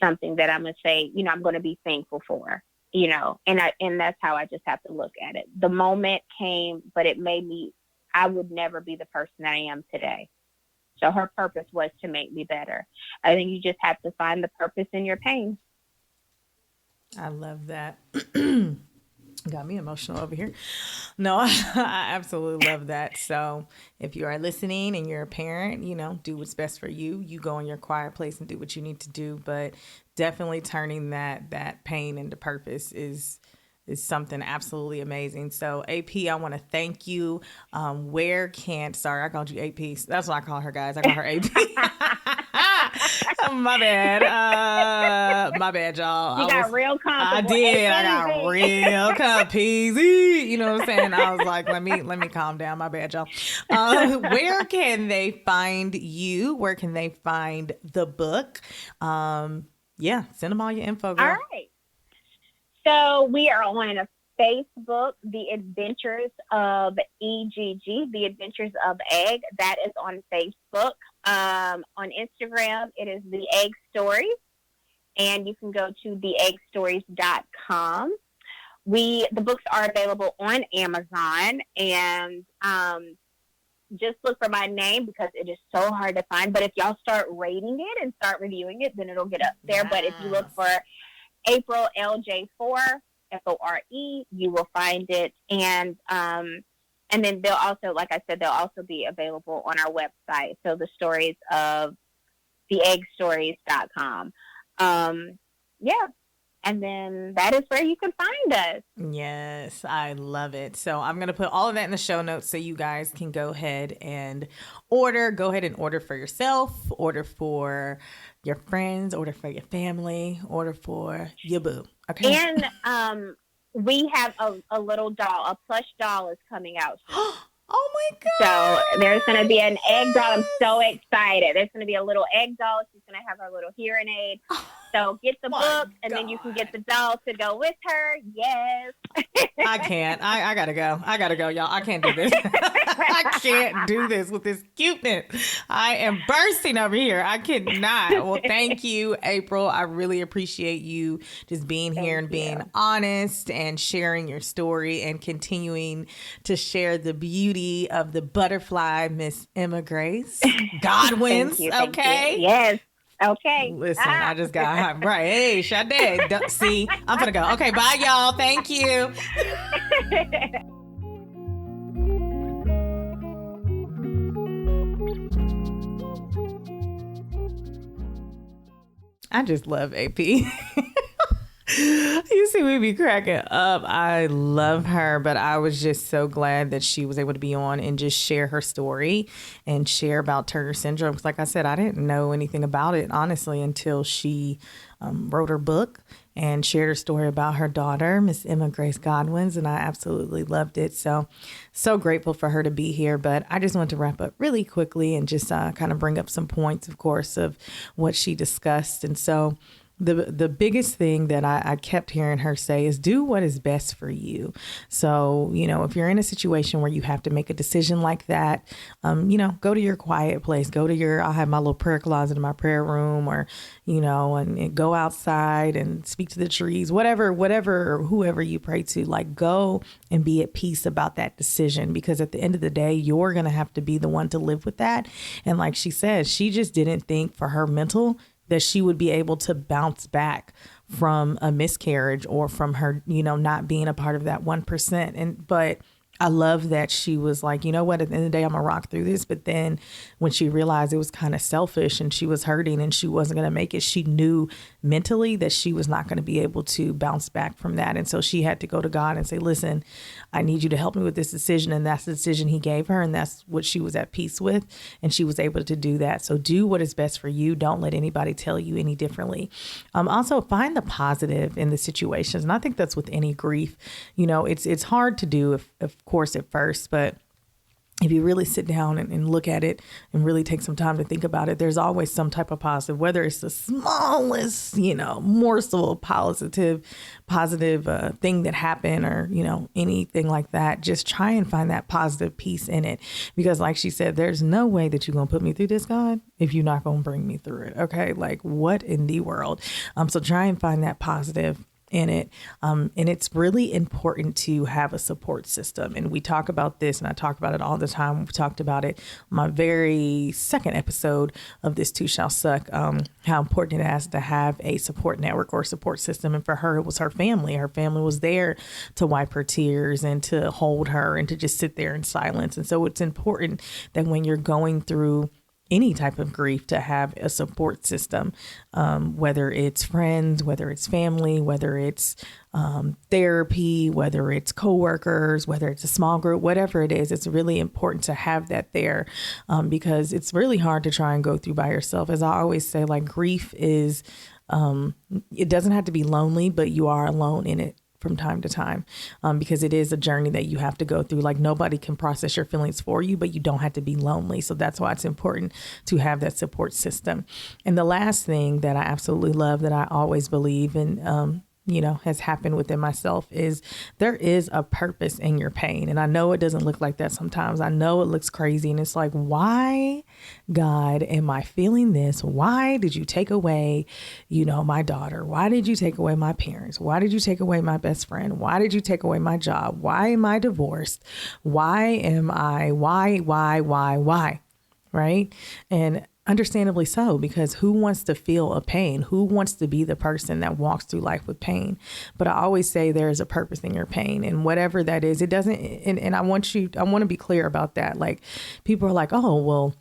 something that I'm going to say, I'm going to be thankful for, and that's how I just have to look at it. The moment came, but it made me, I would never be the person that I am today. So her purpose was to make me better. I think you just have to find the purpose in your pain. I love that. Got me emotional over here. No, I absolutely love that. So if you are listening and you're a parent, do what's best for you. You go in your quiet place and do what you need to do. But definitely turning that pain into purpose is something absolutely amazing. So AP, I want to thank you. Sorry, I called you AP. That's what I call her, guys. I call her AP. My bad, y'all. You got real comfortable. I did. I got real peasy. You know what I'm saying? I was like, let me calm down. My bad, y'all. Where can they find you? Where can they find the book? Send them all your info, girl. All right. So we are on Facebook, The Adventures of E.G.G., The Adventures of E.G.G. That is on Facebook. On Instagram, it is The E.G.G Stories, and you can go to theeggstories.com. The books are available on Amazon, and just look for my name because it is so hard to find. But if y'all start rating it and start reviewing it, then it'll get up there. Yes. But if you look for April L.J. Fore, Fore, you will find it. And then they'll also, like I said, they'll also be available on our website. So the stories of theeggstories.com. And then that is where you can find us. Yes, I love it. So I'm going to put all of that in the show notes so you guys can go ahead and order. Go ahead and order for yourself, order for your friends, order for your family, order for your boo. Okay. And we have a little doll, a plush doll is coming out soon. Oh my God. So there's going to be an egg doll. I'm so excited. There's going to be a little egg doll. She's going to have her little hearing aid. So get the book and then you can get the doll to go with her. Yes. I can't. I got to go. Y'all. I can't do this. I can't do this with this cuteness. I am bursting over here. I cannot. Well, thank you, April. I really appreciate you just being here and being honest and sharing your story and continuing to share the beauty of the butterfly, Miss Emma Grace Godwins. Thank you. Okay. Yes. Okay. Listen, I just got right. Hey, Sade. See, I'm gonna go. Okay, bye, y'all. Thank you. I just love AP. You see me be cracking up. I love her, but I was just so glad that she was able to be on and just share her story and share about Turner syndrome. Because like I said, I didn't know anything about it, honestly, until she wrote her book and shared her story about her daughter, Miss Emma Grace Godwins, and I absolutely loved it. So grateful for her to be here. But I just want to wrap up really quickly and just kind of bring up some points, of course, of what she discussed. And so the biggest thing that I kept hearing her say is do what is best for you. So, if you're in a situation where you have to make a decision like that, go to your quiet place, I'll have my little prayer closet in my prayer room, or, and go outside and speak to the trees, whatever, or whoever you pray to, like, go and be at peace about that decision, because at the end of the day, you're going to have to be the one to live with that. And like she said, she just didn't think for her mental that she would be able to bounce back from a miscarriage or from her, not being a part of that 1%. But I love that she was like, you know what, at the end of the day, I'm gonna rock through this. But then when she realized it was kind of selfish and she was hurting and she wasn't going to make it, she knew mentally that she was not going to be able to bounce back from that. And so she had to go to God and say, listen, I need you to help me with this decision. And that's the decision he gave her. And that's what she was at peace with. And she was able to do that. So do what is best for you. Don't let anybody tell you any differently. Also find the positive in the situations. And I think that's with any grief. It's hard to do, of course, at first, but if you really sit down and look at it and really take some time to think about it, there's always some type of positive, whether it's the smallest, morsel of positive thing that happened, or, anything like that. Just try and find that positive piece in it. Because like she said, there's no way that you're going to put me through this, God, if you're not going to bring me through it. Okay. Like, what in the world? So try and find that positive in it. And it's really important to have a support system. And we talk about this, and I talk about it all the time. We talked about it on my very second episode of This Too Shall Suck, how important it is to have a support network or support system. And for her, it was her family. Her family was there to wipe her tears and to hold her and to just sit there in silence. And so it's important that when you're going through any type of grief, to have a support system, whether it's friends, whether it's family, whether it's therapy, whether it's coworkers, whether it's a small group, whatever it is. It's really important to have that there, because it's really hard to try and go through by yourself. As I always say, like, grief is, it doesn't have to be lonely, but you are alone in it from time to time, because it is a journey that you have to go through. Like, nobody can process your feelings for you, but you don't have to be lonely. So that's why it's important to have that support system. And the last thing that I absolutely love, that I always believe in, has happened within myself, is there is a purpose in your pain. And I know it doesn't look like that sometimes. I know it looks crazy. And it's like, why, God, am I feeling this? Why did you take away, my daughter? Why did you take away my parents? Why did you take away my best friend? Why did you take away my job? Why am I divorced? Why? Right? And understandably so, because who wants to feel a pain? Who wants to be the person that walks through life with pain? But I always say there is a purpose in your pain, and whatever that is, it doesn't. And I want to be clear about that. Like, people are like, oh, well,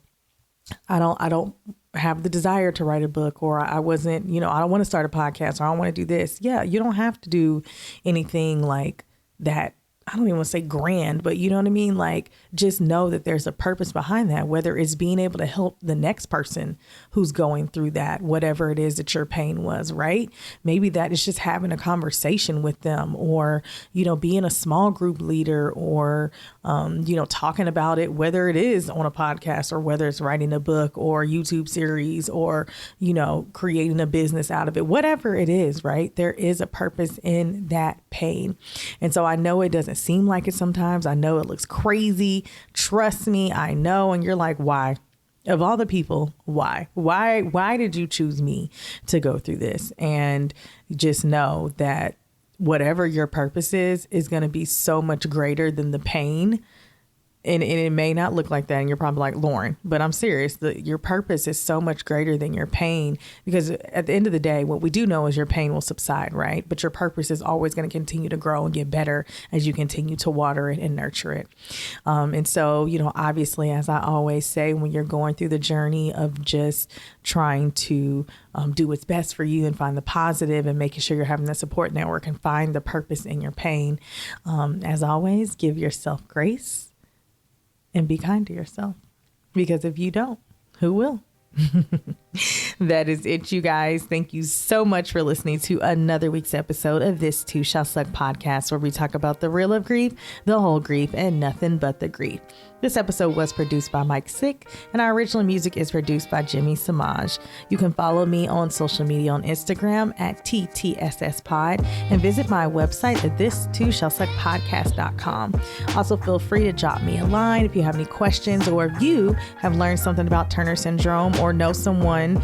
I don't have the desire to write a book, or I wasn't, I don't want to start a podcast, or I don't want to do this. Yeah, you don't have to do anything like that. I don't even want to say grand, but you know what I mean? Like, just know that there's a purpose behind that, whether it's being able to help the next person who's going through that, whatever it is that your pain was, right? Maybe that is just having a conversation with them, or, being a small group leader, or, talking about it, whether it is on a podcast, or whether it's writing a book or YouTube series, or, creating a business out of it, whatever it is, right? There is a purpose in that pain. And so I know it doesn't seem like it sometimes. I know it looks crazy. Trust me, I know. And you're like, why? Of all the people, why? Why did you choose me to go through this? And just know that whatever your purpose is going to be so much greater than the pain And it may not look like that. And you're probably like, Loryn, but I'm serious. Your purpose is so much greater than your pain, because at the end of the day, what we do know is your pain will subside, right? But your purpose is always going to continue to grow and get better as you continue to water it and nurture it. And so, obviously, as I always say, when you're going through the journey of just trying to do what's best for you and find the positive and making sure you're having the support network and find the purpose in your pain, as always, give yourself grace and be kind to yourself, because if you don't, who will? That is it, you guys. Thank you so much for listening to another week's episode of This Too Shall Suck podcast, where we talk about the real of grief, the whole grief, and nothing but the grief. This episode was produced by Mike Sick, and our original music is produced by Jimmy Samaj. You can follow me on social media on Instagram at TTSSPod, and visit my website at thistooshallsuckpodcast.com. Also, feel free to drop me a line if you have any questions, or if you have learned something about Turner syndrome or know someone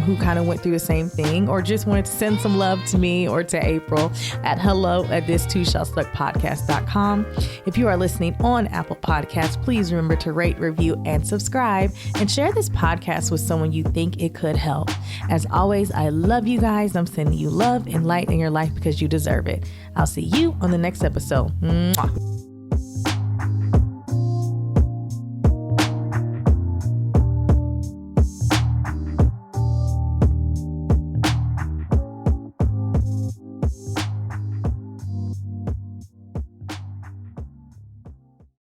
who kind of went through the same thing, or just wanted to send some love to me or to April at hello@thistooshallsuckpodcast.com. If you are listening on Apple Podcasts, please remember to rate, review, and subscribe, and share this podcast with someone you think it could help. As always, I love you guys. I'm sending you love and light in your life because you deserve it. I'll see you on the next episode. Mwah.